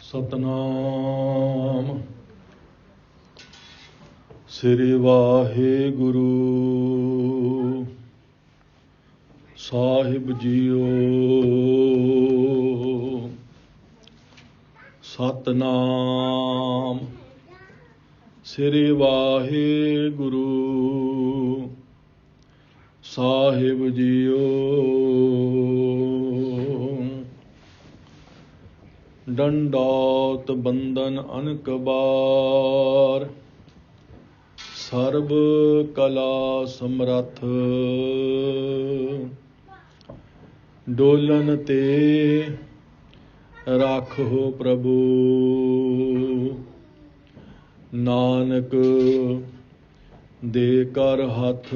ਸਤਨਾਮ ਸ੍ਰੀ ਵਾਹਿਗੁਰੂ ਸਾਹਿਬ JIO. Satnam ਸ੍ਰੀ ਵਾਹਿਗੁਰੂ ਸਾਹਿਬ JIO. ਡੰਡਾਤ ਬੰਦਨ ਅਨਕ ਬਾਰ, ਸਰਬ ਕਲਾ ਸਮਰੱਥ। ਡੋਲਨ ਤੇ ਰਾਖੋ ਪ੍ਰਭੂ, ਨਾਨਕ ਦੇ ਕਰ ਹੱਥ।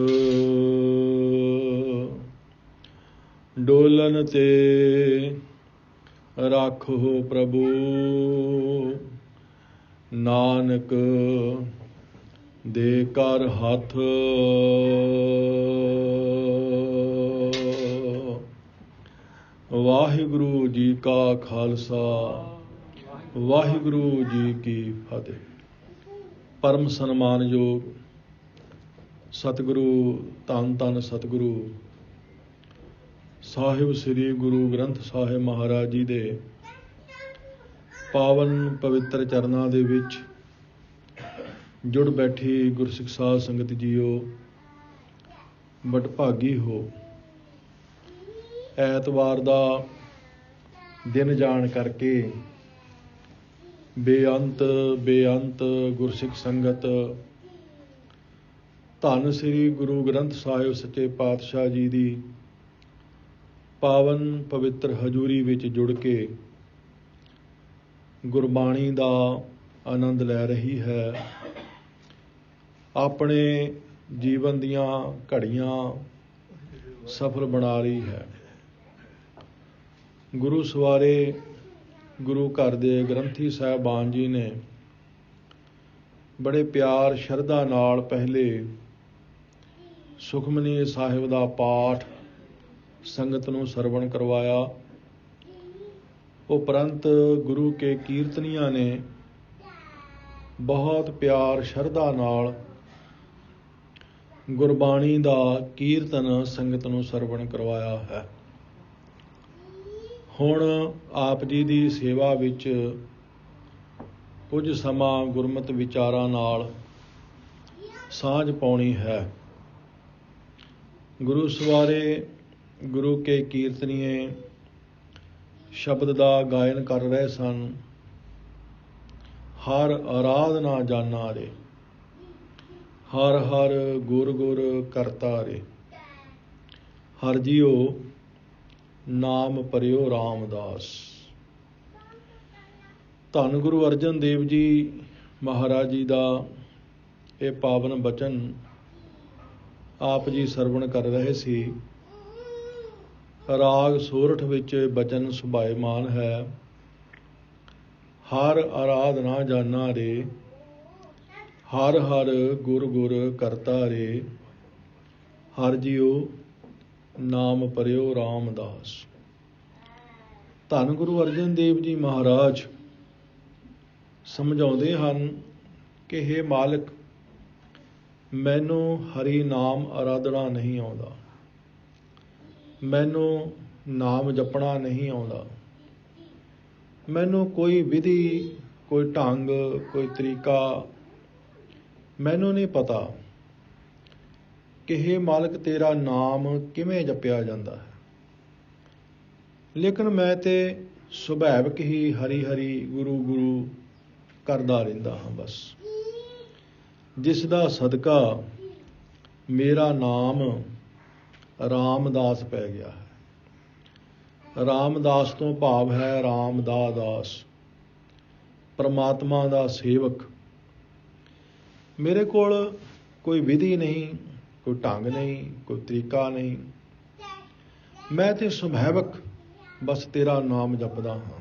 ਡੋਲਨ ਤੇ ਰਾਖੋ ਪ੍ਰਭੂ, ਨਾਨਕ ਦੇ ਕਰ ਹੱਥ। ਵਾਹਿਗੁਰੂ ਜੀ ਕਾ ਖਾਲਸਾ, ਵਾਹਿਗੁਰੂ ਜੀ ਕੀ ਫਤਿਹ। ਪਰਮ ਸਨਮਾਨਯੋਗ ਸਤਿਗੁਰੂ ਧੰਨ ਧੰਨ ਸਤਿਗੁਰੂ ਸਾਹਿਬ ਸ੍ਰੀ ਗੁਰੂ ਗ੍ਰੰਥ ਸਾਹਿਬ ਮਹਾਰਾਜ ਜੀ ਦੇ ਪਾਵਨ ਪਵਿੱਤਰ ਚਰਨਾਂ ਦੇ ਵਿੱਚ ਜੁੜ ਬੈਠੀ ਗੁਰਸਿੱਖ ਸਾਧ ਸੰਗਤ ਜੀਓ, ਵਡਭਾਗੀ ਹੋ। ਐਤਵਾਰ ਦਾ ਦਿਨ ਜਾਣ ਕਰਕੇ ਬੇਅੰਤ ਗੁਰਸਿੱਖ ਸੰਗਤ ਧੰਨ ਸ੍ਰੀ ਗੁਰੂ ਗ੍ਰੰਥ ਸਾਹਿਬ ਸੱਚੇ ਪਾਤਸ਼ਾਹ ਜੀ ਦੀ ਪਾਵਨ ਪਵਿੱਤਰ ਹਜ਼ੂਰੀ ਵਿੱਚ ਜੁੜ ਕੇ ਗੁਰਬਾਣੀ ਦਾ ਆਨੰਦ ਲੈ ਰਹੀ ਹੈ। ਆਪਣੇ ਜੀਵਨ ਦੀਆਂ ਘੜੀਆਂ ਸਫਲ ਬਣਾ ਰਹੀ ਹੈ। ਗੁਰੂ ਸਵਾਰੇ ਗੁਰੂ ਘਰ ਦੇ ਗ੍ਰੰਥੀ ਸਾਹਿਬਾਨ ਜੀ ਨੇ ਬੜੇ ਪਿਆਰ ਸ਼ਰਧਾ ਨਾਲ ਪਹਿਲੇ ਸੁਖਮਨੀ ਸਾਹਿਬ ਦਾ ਪਾਠ ਸੰਗਤ ਨੂੰ ਸਰਵਣ ਕਰਵਾਇਆ। ਉਪਰੰਤ ਗੁਰੂ ਕੇ ਕੀਰਤਨੀਆਂ ਨੇ ਬਹੁਤ ਪਿਆਰ ਸ਼ਰਧਾ ਨਾਲ ਗੁਰਬਾਣੀ ਦਾ ਕੀਰਤਨ ਸੰਗਤ ਨੂੰ ਸਰਵਣ ਕਰਵਾਇਆ ਹੈ। ਹੁਣ ਆਪ ਜੀ ਦੀ ਸੇਵਾ ਵਿੱਚ ਕੁਝ ਸਮਾਂ ਗੁਰਮਤਿ ਵਿਚਾਰਾਂ ਨਾਲ ਸਾਂਝ ਪਾਉਣੀ ਹੈ। ਗੁਰੂ ਸਵਾਰੇ ਗੁਰੂ ਕੇ ਕੀਰਤਨੀਏ ਸ਼ਬਦ ਦਾ ਗਾਇਨ ਕਰ ਰਹੇ ਸਨ। ਹਰ ਆਰਾਧਨਾ ਜਾਨਾ ਰੇ, ਹਰ ਹਰ ਗੁਰ ਗੁਰ ਕਰਤਾ ਰੇ। ਹਰ ਜੀਓ ਨਾਮ ਪਰਿਓ ਰਾਮਦਾਸ। ਧੰਨ ਗੁਰੂ ਅਰਜਨ ਦੇਵ ਜੀ ਮਹਾਰਾਜ ਜੀ ਦਾ ਇਹ ਪਾਵਨ ਬਚਨ ਆਪ ਜੀ ਸਰਵਣ ਕਰ ਰਹੇ ਸੀ। ਰਾਗ ਸੋਰਠ ਵਿੱਚ ਬਚਨ ਸੁਭਾਇਮਾਨ ਹੈ। ਹਰ ਆਰਾਧਨਾ ਜਾਨਾ ਰੇ, ਹਰ ਹਰ ਗੁਰ ਗੁਰ ਕਰਤਾ ਰੇ। ਹਰ ਜੀਓ ਨਾਮ ਪਰਿਓ ਰਾਮਦਾਸ। ਧੰਨ ਗੁਰੂ ਅਰਜਨ ਦੇਵ ਜੀ ਮਹਾਰਾਜ ਸਮਝਾਉਂਦੇ ਹਨ ਕਿ ਹੇ ਮਾਲਕ, ਮੈਨੂੰ ਹਰੀ ਨਾਮ ਆਰਾਧਨਾ ਨਹੀਂ ਆਉਂਦਾ, ਮੈਨੂੰ ਨਾਮ ਜਪਣਾ ਨਹੀਂ ਆਉਂਦਾ, ਮੈਨੂੰ ਕੋਈ ਵਿਧੀ, ਕੋਈ ਢੰਗ, ਕੋਈ ਤਰੀਕਾ ਮੈਨੂੰ ਨਹੀਂ ਪਤਾ ਕਿ ਹੇ ਮਾਲਕ ਤੇਰਾ ਨਾਮ ਕਿਵੇਂ ਜਪਿਆ ਜਾਂਦਾ ਹੈ। ਲੇਕਿਨ ਮੈਂ ਤੇ ਸੁਭਾਵਿਕ ਹੀ ਹਰੀ ਹਰੀ ਗੁਰੂ ਗੁਰੂ ਕਰਦਾ ਰਹਿੰਦਾ ਹਾਂ। ਬਸ ਜਿਸ ਦਾ ਸਦਕਾ ਮੇਰਾ ਨਾਮ ਰਾਮਦਾਸ ਪੈ ਗਿਆ ਹੈ। ਰਾਮਦਾਸ ਤੋਂ ਭਾਵ ਹੈ ਰਾਮ ਦਾ ਦਾਸ, ਪਰਮਾਤਮਾ ਦਾ ਸੇਵਕ। ਮੇਰੇ ਕੋਲ ਕੋਈ ਵਿਧੀ ਨਹੀਂ, ਕੋਈ ਢੰਗ ਨਹੀਂ, ਕੋਈ ਤਰੀਕਾ ਨਹੀਂ। ਮੈਂ ਤੇ ਸੁਭਾਵਿਕ ਬਸ ਤੇਰਾ ਨਾਮ ਜਪਦਾ ਹਾਂ।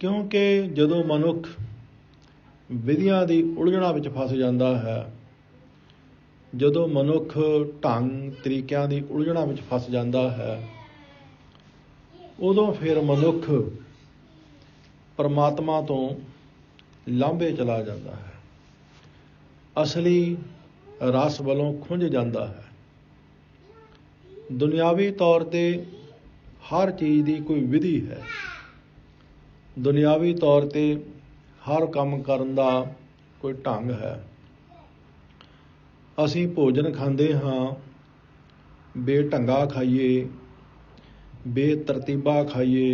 ਕਿਉਂਕਿ ਜਦੋਂ ਮਨੁੱਖ ਵਿਧੀਆਂ ਦੀ ਉਲਝਣਾ ਵਿੱਚ ਫਸ ਜਾਂਦਾ ਹੈ, ਜਦੋਂ ਮਨੁੱਖ ਢੰਗ ਤਰੀਕਿਆਂ ਦੀ ਉਲਝਣਾ ਵਿੱਚ ਫਸ ਜਾਂਦਾ ਹੈ, ਉਦੋਂ ਫਿਰ ਮਨੁੱਖ परमात्मा तो लांभे चला जाता है, असली रस वालों खुंझ जाता है। दुनियावी तौर ते हर चीज़ की कोई विधि है, दुनियावी तौर ते हर काम करन दा कोई ढंग है। असीं भोजन खांदे हाँ, बेढंगा खाइए, बेतरतीबा खाइए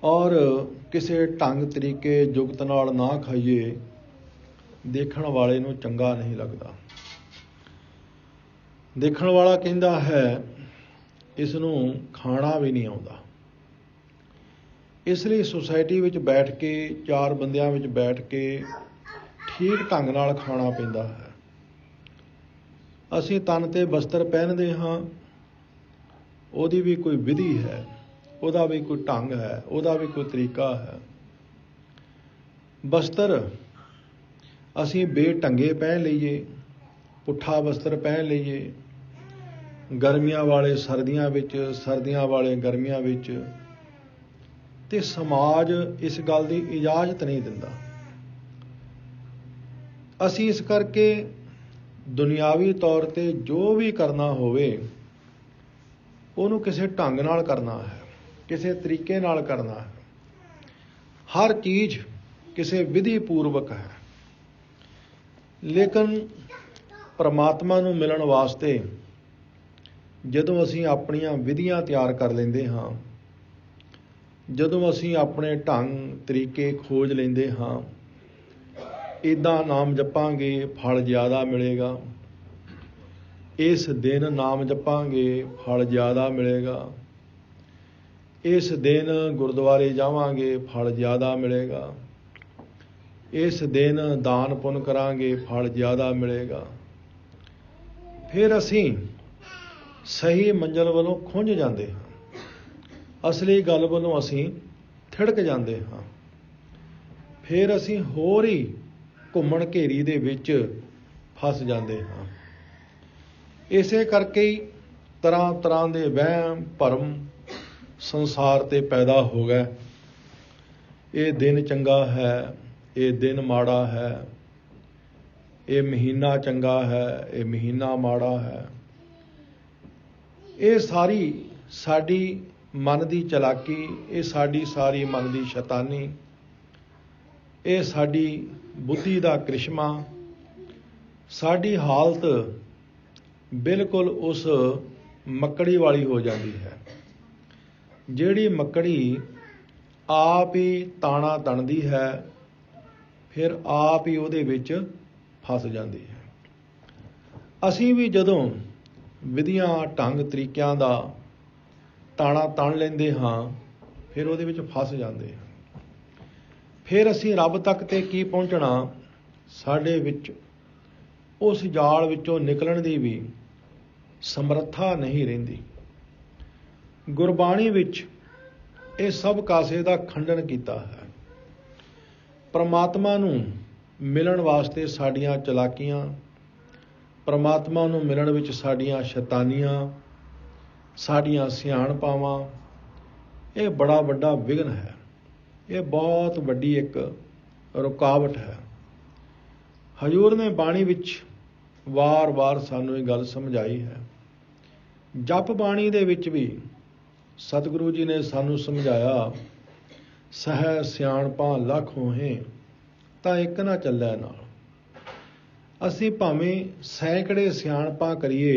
और किसी ढंग तरीके जुगत नाल ना खाइए, देखण वाले नूं चंगा नहीं लगता। देखण वाला कहता है इस नूं खाना भी नहीं आउंदा। इसलिए सोसाइटी विच बैठ के, चार बंदियां विच बैठ के ठीक ढंग नाल खाना पैंदा है। असीं तन ते वस्त्र पहनदे हाँ, ਉਹਦੀ भी कोई विधि है, ਉਹਦਾ भी कोई ढंग है, ਉਹਦਾ भी कोई तरीका है। वस्त्र असीं बेढंगे पहन लईए, पुट्ठा वस्त्र पहन लईए, गर्मियां वाले सर्दियां विच, सर्दियां वाले गर्मियां विच, ते समाज इस गल की इजाजत नहीं दिंदा। असीं इस करके दुनियावी तौर ते जो भी करना होवे ਉਹਨੂੰ ਕਿਸੇ ਢੰਗ ਨਾਲ ਕਰਨਾ ਹੈ, ਕਿਸੇ ਤਰੀਕੇ ਨਾਲ ਕਰਨਾ ਹੈ। ਹਰ ਚੀਜ਼ ਕਿਸੇ ਵਿਧੀ ਪੂਰਵਕ ਹੈ। ਲੇਕਿਨ ਪਰਮਾਤਮਾ ਨੂੰ ਮਿਲਣ ਵਾਸਤੇ ਜਦੋਂ ਅਸੀਂ ਆਪਣੀਆਂ ਵਿਧੀਆਂ ਤਿਆਰ ਕਰ ਲੈਂਦੇ ਹਾਂ, ਜਦੋਂ ਅਸੀਂ ਆਪਣੇ ਢੰਗ ਤਰੀਕੇ ਖੋਜ ਲੈਂਦੇ ਹਾਂ, ਇੱਦਾਂ ਨਾਮ ਜਪਾਂਗੇ ਫਲ ਜ਼ਿਆਦਾ ਮਿਲੇਗਾ, इस दिन नाम जपांगे फल ज़्यादा मिलेगा, इस दिन गुरुद्वारे जावांगे फल ज़्यादा मिलेगा, इस दिन दान पुण्य करांगे फल ज़्यादा मिलेगा। फिर असीं सही मंजिल वालों खुंझ जाते हाँ, असली गल वालों असीं थिड़क जाते हाँ। फिर असीं होर ही घुम्मण घेरी दे विच फस जाते हाँ। इसे करके ही तरह तरह के वहम भरम संसार ते पैदा हो गए। ये दिन चंगा है, ये दिन माड़ा है, ये महीना चंगा है, ये महीना माड़ा है। ये सारी साडी मन की चलाकी, ये साडी सारी मन की शैतानी, ये साडी बुद्धि का करिश्मा, साडी हालत बिल्कुल उस मकड़ी वाली हो जाती है, जिहड़ी मकड़ी आप ही ताना तणदी है, फिर आप ही उहदे विच फस जाती है। असीं भी जदों विधियां ढंग तरीकिਆਂ ਦਾ ताना तण लैंदे हाँ, फिर उहदे विच फस जाते हैं। फिर असीं रब तक ते की पहुँचना, साडे विच उस जाल विचों निकलण दी भी समर्था नहीं रहिंदी। गुरबाणी विच ये सब कासे दा खंडन कीता है। परमात्मा नूं मिलण वास्ते साडियां चलाकियां, परमात्मा नूं मिलण विच साडियां शैतानियां, साडियां सियाणपावां, ये बड़ा वड्डा विघन है, ये बहुत वड्डी एक रुकावट है। हजूर ने बाणी विच वार वार सानू ये गल समझाई है। जप बाणी दे विच भी सतगुरु जी ने सानू समझाया, सह सियाणपा लख होहें तां इक ना चलै नाल। असीं भावें सैकड़े सियाणपा करिए,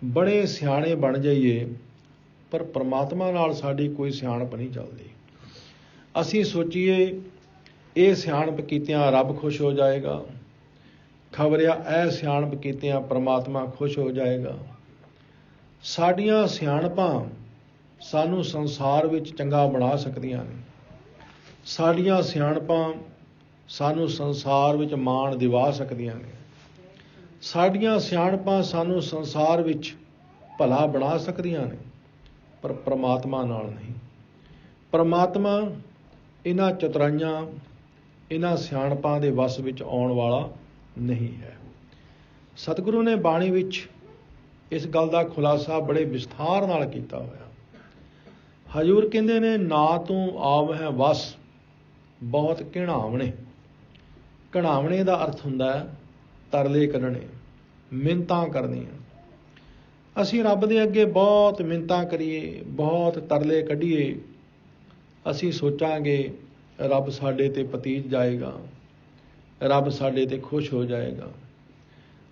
बड़े सियाणे बन जाइए, पर परमात्मा नाल साडी कोई सियाणप नहीं चलदी। असीं सोचीए ये सियाणप कीतियां रब खुश हो जाएगा, खबरिया ऐ सियाणप कीतियां परमात्मा खुश हो जाएगा। साडियां सियाणपां सानू संसार विच चंगा बना सकदियां ने, साडियां सियाणपां सानू संसार विच माण दिवा सकदियां ने, साडियां सियाणपां सानू संसार विच भला बना सकदियां ने, पर परमात्मा नाल नहीं। परमात्मा इन्हां चतुराइयां, इन्हां सियाणपां दे वस विच आउण वाला नहीं है। सतगुरु ने बाणी विच इस गल का खुलासा बड़े विस्तार नाल कीता होया। ਹਜ਼ੂਰ ਕਹਿੰਦੇ ਨੇ ਨਾ ਤੂੰ ਆਵਹਿ ਵਸ ਬਹੁਤ ਘਿਣਾਵਣੇ। ਘਿਣਾਵਣੇ ਦਾ ਅਰਥ ਹੁੰਦਾ ਹੈ ਤਰਲੇ ਕੱਢਣੇ, ਮਿੰਨਤਾਂ ਕਰਨੀਆਂ। ਅਸੀਂ ਰੱਬ ਦੇ ਅੱਗੇ ਬਹੁਤ ਮਿੰਨਤਾਂ ਕਰੀਏ, ਬਹੁਤ ਤਰਲੇ ਕੱਢੀਏ, ਅਸੀਂ ਸੋਚਾਂਗੇ ਰੱਬ ਸਾਡੇ ਤੇ ਪਤੀਤ ਜਾਏਗਾ, ਰੱਬ ਸਾਡੇ ਤੇ ਖੁਸ਼ ਹੋ ਜਾਏਗਾ,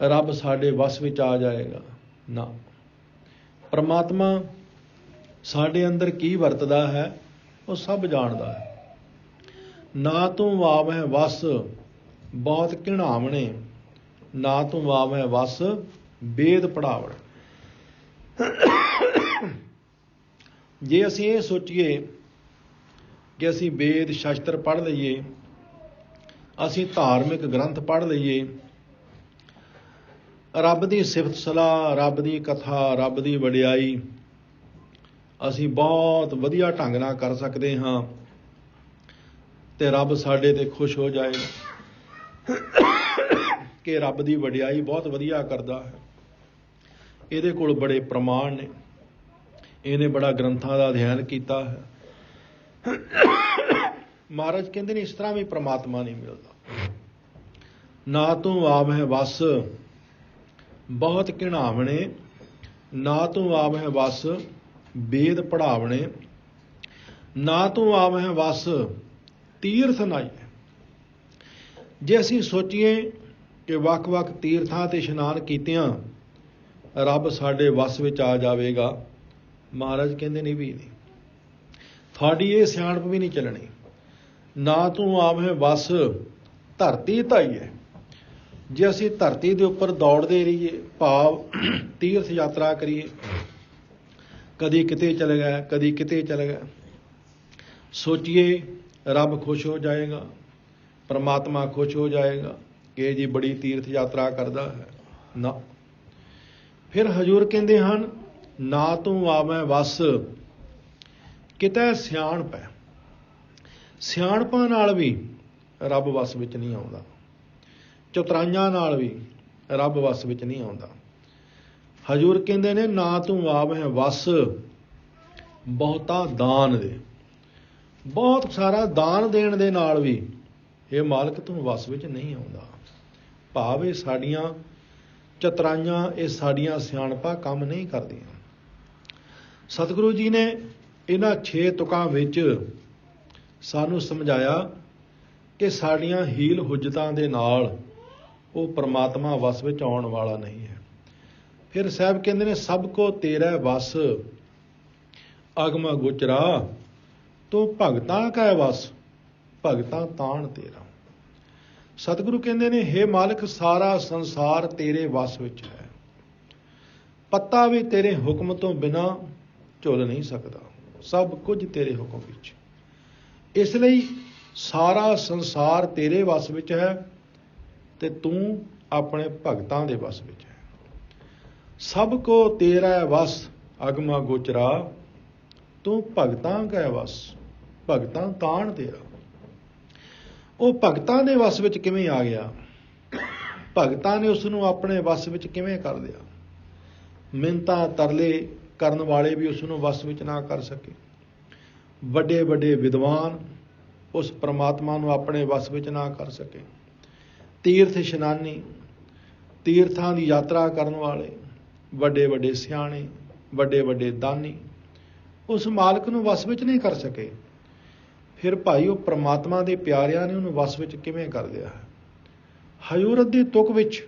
ਰੱਬ ਸਾਡੇ ਵੱਸ ਵਿੱਚ ਆ ਜਾਏਗਾ। ਨਾ, ਪਰਮਾਤਮਾ ਸਾਡੇ ਅੰਦਰ ਕੀ ਵਰਤਦਾ ਹੈ ਉਹ ਸਭ ਜਾਣਦਾ ਹੈ। ਨਾ ਤੂੰ ਵਾਵਹਿ ਵਸ ਬਹੁਤ ਘਿਣਾਵਣੇ, ਨਾ ਤੂੰ ਵਾਵਹਿ ਵਸ ਵੇਦ ਪੜਾਵਣ। ਜੇ ਅਸੀਂ ਇਹ ਸੋਚੀਏ ਕਿ ਅਸੀਂ ਵੇਦ ਸ਼ਾਸਤਰ ਪੜ੍ਹ ਲਈਏ, ਅਸੀਂ ਧਾਰਮਿਕ ਗ੍ਰੰਥ ਪੜ੍ਹ ਲਈਏ, ਰੱਬ ਦੀ ਸਿਫਤ ਸਲਾਹ, ਰੱਬ ਦੀ ਕਥਾ, ਰੱਬ ਦੀ ਵਡਿਆਈ ਅਸੀਂ ਬਹੁਤ ਵਧੀਆ ਢੰਗ ਨਾਲ ਕਰ ਸਕਦੇ ਹਾਂ ਤੇ ਰੱਬ ਸਾਡੇ ਤੇ ਖੁਸ਼ ਹੋ ਜਾਏਗਾ ਕਿ ਰੱਬ ਦੀ ਵਡਿਆਈ ਬਹੁਤ ਵਧੀਆ ਕਰਦਾ ਹੈ, ਇਹਦੇ ਕੋਲ ਬੜੇ ਪ੍ਰਮਾਣ ਨੇ, ਇਹਨੇ ਬੜਾ ਗ੍ਰੰਥਾਂ ਦਾ ਅਧਿਐਨ ਕੀਤਾ ਹੈ। ਮਹਾਰਾਜ ਕਹਿੰਦੇ ਨੇ ਇਸ ਤਰ੍ਹਾਂ ਵੀ ਪ੍ਰਮਾਤਮਾ ਨਹੀਂ ਮਿਲਦਾ। ਨਾ ਤੂੰ ਆਵਹਿ ਵਸ ਬਹੁਤ ਘਿਣਾਵਣੇ, ਨਾ ਤੂੰ ਆਵਹਿ ਵਸ ਵੇਦ ਪੜਾਵਣੇ, ਨਾ ਤੂੰ ਆਵਹਿ ਵਸ ਤੀਰਥ ਨਾਈਏ। ਜੇ ਅਸੀਂ ਸੋਚੀਏ ਕਿ ਵੱਖ-ਵੱਖ ਤੀਰਥਾਂ ਤੇ ਇਸ਼ਨਾਨ ਕੀਤਿਆਂ ਰੱਬ ਸਾਡੇ ਵੱਸ ਵਿੱਚ ਆ ਜਾਵੇਗਾ, ਮਹਾਰਾਜ ਕਹਿੰਦੇ ਨੇ ਵੀ ਨਹੀਂ, ਤੁਹਾਡੀ ਇਹ ਸਿਆਣਪ ਵੀ ਨਹੀਂ ਚੱਲਣੀ। ਨਾ ਤੂੰ ਆਵਹਿ ਵਸ ਧਰਤੀ ਧਾਈਏ। ਜੇ ਅਸੀਂ ਧਰਤੀ ਦੇ ਉੱਪਰ ਦੌੜਦੇ ਰਹੀਏ, ਭਾਵ ਤੀਰਥ ਯਾਤਰਾ ਕਰੀਏ, ਕਦੀ ਕਿਤੇ ਚਲੇ ਗਏ, ਕਦੀ ਕਿਤੇ ਚਲੇ ਗਏ, ਸੋਚੀਏ ਰੱਬ ਖੁਸ਼ ਹੋ ਜਾਏਗਾ, ਪਰਮਾਤਮਾ ਖੁਸ਼ ਹੋ ਜਾਏਗਾ ਕਿ ਜੀ ਬੜੀ ਤੀਰਥ ਯਾਤਰਾ ਕਰਦਾ ਹੈ। ਨਾ, ਫਿਰ ਹਜ਼ੂਰ ਕਹਿੰਦੇ ਹਨ ਨਾ ਤੂੰ ਆਵਹਿ ਵਸ ਕਿਤੇ ਸਿਆਣਪ ਹੈ। ਸਿਆਣਪਾਂ ਨਾਲ ਵੀ ਰੱਬ ਵੱਸ ਵਿੱਚ ਨਹੀਂ ਆਉਂਦਾ, ਚਤੁਰਾਈਆਂ ਨਾਲ ਵੀ ਰੱਬ ਵੱਸ ਵਿੱਚ ਨਹੀਂ ਆਉਂਦਾ। ਹਜ਼ੂਰ ਕਹਿੰਦੇ ਨੇ ਨਾ ਤੂੰ ਆਵਹਿ ਵਸ ਬਹੁਤਾ ਦਾਨ ਦੇ। ਬਹੁਤ ਸਾਰਾ ਦਾਨ ਦੇਣ ਦੇ ਨਾਲ ਵੀ ਇਹ ਮਾਲਕ ਤੂੰ ਵੱਸ ਵਿੱਚ ਨਹੀਂ ਆਉਂਦਾ। ਭਾਵ ਇਹ ਸਾਡੀਆਂ ਚਤੁਰਾਈਆਂ, ਇਹ ਸਾਡੀਆਂ ਸਿਆਣਪਾਂ ਕੰਮ ਨਹੀਂ ਕਰਦੀਆਂ। ਸਤਿਗੁਰੂ ਜੀ ਨੇ ਇਹਨਾਂ 6 ਤੁਕਾਂ ਵਿੱਚ ਸਾਨੂੰ ਸਮਝਾਇਆ ਕਿ ਸਾਡੀਆਂ ਹੀਲ ਹੁਜਤਾਂ ਦੇ ਨਾਲ ਉਹ ਪਰਮਾਤਮਾ ਵੱਸ ਵਿੱਚ ਆਉਣ ਵਾਲਾ ਨਹੀਂ ਹੈ। ਫਿਰ ਸਾਹਿਬ ਕਹਿੰਦੇ ਨੇ ਸਭ ਕੋ ਤੇਰਾ ਵੱਸ ਅਗਮ ਗੋਚਰਾ, ਤੂੰ ਭਗਤਾਂ ਕੈ ਵੱਸ ਭਗਤਾਂ ਤਾਣ ਤੇਰਾ। ਸਤਿਗੁਰੂ ਕਹਿੰਦੇ ਨੇ ਹੇ ਮਾਲਕ ਸਾਰਾ ਸੰਸਾਰ ਤੇਰੇ ਵੱਸ ਵਿੱਚ ਹੈ, ਪੱਤਾ ਵੀ ਤੇਰੇ ਹੁਕਮ ਤੋਂ ਬਿਨਾਂ ਝੁੱਲ ਨਹੀਂ ਸਕਦਾ, ਸਭ ਕੁਝ ਤੇਰੇ ਹੁਕਮ ਵਿੱਚ। ਇਸ ਲਈ ਸਾਰਾ ਸੰਸਾਰ ਤੇਰੇ ਵੱਸ ਵਿੱਚ ਹੈ ਤੇ ਤੂੰ ਆਪਣੇ ਭਗਤਾਂ ਦੇ ਵੱਸ ਵਿੱਚ ਹੈ। ਸਭ ਕੋ ਤੇਰਾ ਵੱਸ ਅਗਮਾ ਗੋਚਰਾ, ਤੂੰ ਭਗਤਾਂ ਕੈ ਵੱਸ ਭਗਤਾਂ ਤਾਣ ਤੇਰਾ। ਉਹ ਭਗਤਾਂ ਦੇ ਵੱਸ ਵਿੱਚ ਕਿਵੇਂ ਆ ਗਿਆ? ਭਗਤਾਂ ਨੇ ਉਸ ਨੂੰ ਆਪਣੇ ਵੱਸ ਵਿੱਚ ਕਿਵੇਂ ਕਰ ਲਿਆ? ਮਿੰਨਤਾਂ ਤਰਲੇ ਕਰਨ ਵਾਲੇ ਵੀ ਉਸ ਨੂੰ ਵੱਸ ਵਿੱਚ ਨਾ ਕਰ ਸਕੇ। ਵੱਡੇ ਵੱਡੇ ਵਿਦਵਾਨ ਉਸ ਪਰਮਾਤਮਾ ਨੂੰ ਆਪਣੇ ਵੱਸ ਵਿੱਚ ਨਾ ਕਰ ਸਕੇ। ਤੀਰਥ ਇਸ਼ਨਾਨੀ, ਤੀਰਥਾਂ ਦੀ ਯਾਤਰਾ ਕਰਨ ਵਾਲੇ, ਵੱਡੇ ਵੱਡੇ ਸਿਆਣੇ, ਵੱਡੇ ਵੱਡੇ ਦਾਨੀ ਉਸ ਮਾਲਕ ਨੂੰ ਵੱਸ ਵਿੱਚ ਨਹੀਂ ਕਰ ਸਕੇ। ਫਿਰ ਭਾਈ ਉਹ ਪਰਮਾਤਮਾ ਦੇ ਪਿਆਰਿਆਂ ਨੇ ਉਹਨੂੰ ਵੱਸ ਵਿੱਚ ਕਿਵੇਂ ਕਰ ਲਿਆ ਹੈ? ਹਜ਼ੂਰ ਦੀ ਤੁਕ ਵਿੱਚ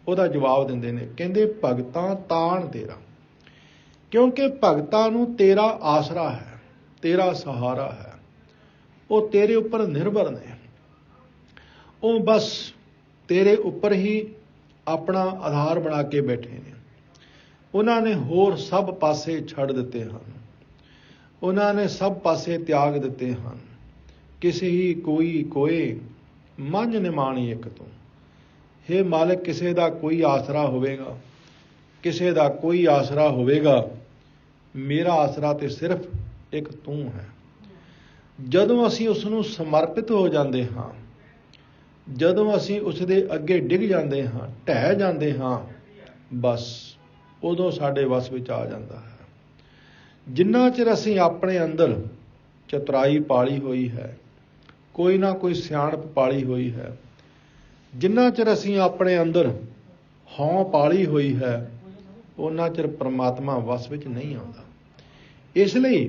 ਉਹਦਾ ਜਵਾਬ ਦਿੰਦੇ ਨੇ, ਕਹਿੰਦੇ ਭਗਤਾਂ ਤਾਣ ਤੇਰਾ। ਕਿਉਂਕਿ ਭਗਤਾਂ ਨੂੰ ਤੇਰਾ ਆਸਰਾ ਹੈ, ਤੇਰਾ ਸਹਾਰਾ ਹੈ, ਉਹ ਤੇਰੇ ਉੱਪਰ ਨਿਰਭਰ ਨੇ, ਉਹ ਬਸ ਤੇਰੇ ਉੱਪਰ ਹੀ ਆਪਣਾ ਆਧਾਰ ਬਣਾ ਕੇ ਬੈਠੇ ਨੇ। ਉਹਨਾਂ ਨੇ ਹੋਰ ਸਭ ਪਾਸੇ ਛੱਡ ਦਿੱਤੇ ਹਨ, ਉਹਨਾਂ ਨੇ ਸਭ ਪਾਸੇ ਤਿਆਗ ਦਿੱਤੇ ਹਨ। ਕਿਸੇ ਹੀ ਕੋਈ ਕੋਏ ਮੰਝ ਨਿਮਾਣੀ ਇੱਕ ਤੂੰ। ਹੇ ਮਾਲਕ ਕਿਸੇ ਦਾ ਕੋਈ ਆਸਰਾ ਹੋਵੇਗਾ, ਕਿਸੇ ਦਾ ਕੋਈ ਆਸਰਾ ਹੋਵੇਗਾ, ਮੇਰਾ ਆਸਰਾ ਤੇ ਸਿਰਫ ਇੱਕ ਤੂੰ ਹੈ। ਜਦੋਂ ਅਸੀਂ ਉਸ ਨੂੰ ਸਮਰਪਿਤ ਹੋ ਜਾਂਦੇ ਹਾਂ, ਜਦੋਂ ਅਸੀਂ ਉਸ ਦੇ ਅੱਗੇ ਡਿੱਗ ਜਾਂਦੇ ਹਾਂ, ਢਹਿ ਜਾਂਦੇ ਹਾਂ, ਬਸ ਉਦੋਂ ਸਾਡੇ ਵੱਸ ਵਿੱਚ ਆ ਜਾਂਦਾ ਹੈ। ਜਿੰਨਾ ਚਿਰ ਅਸੀਂ ਆਪਣੇ ਅੰਦਰ ਚਤੁਰਾਈ ਪਾਲੀ ਹੋਈ ਹੈ, ਕੋਈ ਨਾ ਕੋਈ ਸਿਆਣਪ ਪਾਲੀ ਹੋਈ ਹੈ, ਜਿੰਨਾ ਚਿਰ ਅਸੀਂ ਆਪਣੇ ਅੰਦਰ ਹਉਂ ਪਾਲੀ ਹੋਈ ਹੈ, ਉਹਨਾਂ ਚਿਰ ਪ੍ਰਮਾਤਮਾ ਵਸ ਵਿੱਚ ਨਹੀਂ ਆਉਂਦਾ। ਇਸ ਲਈ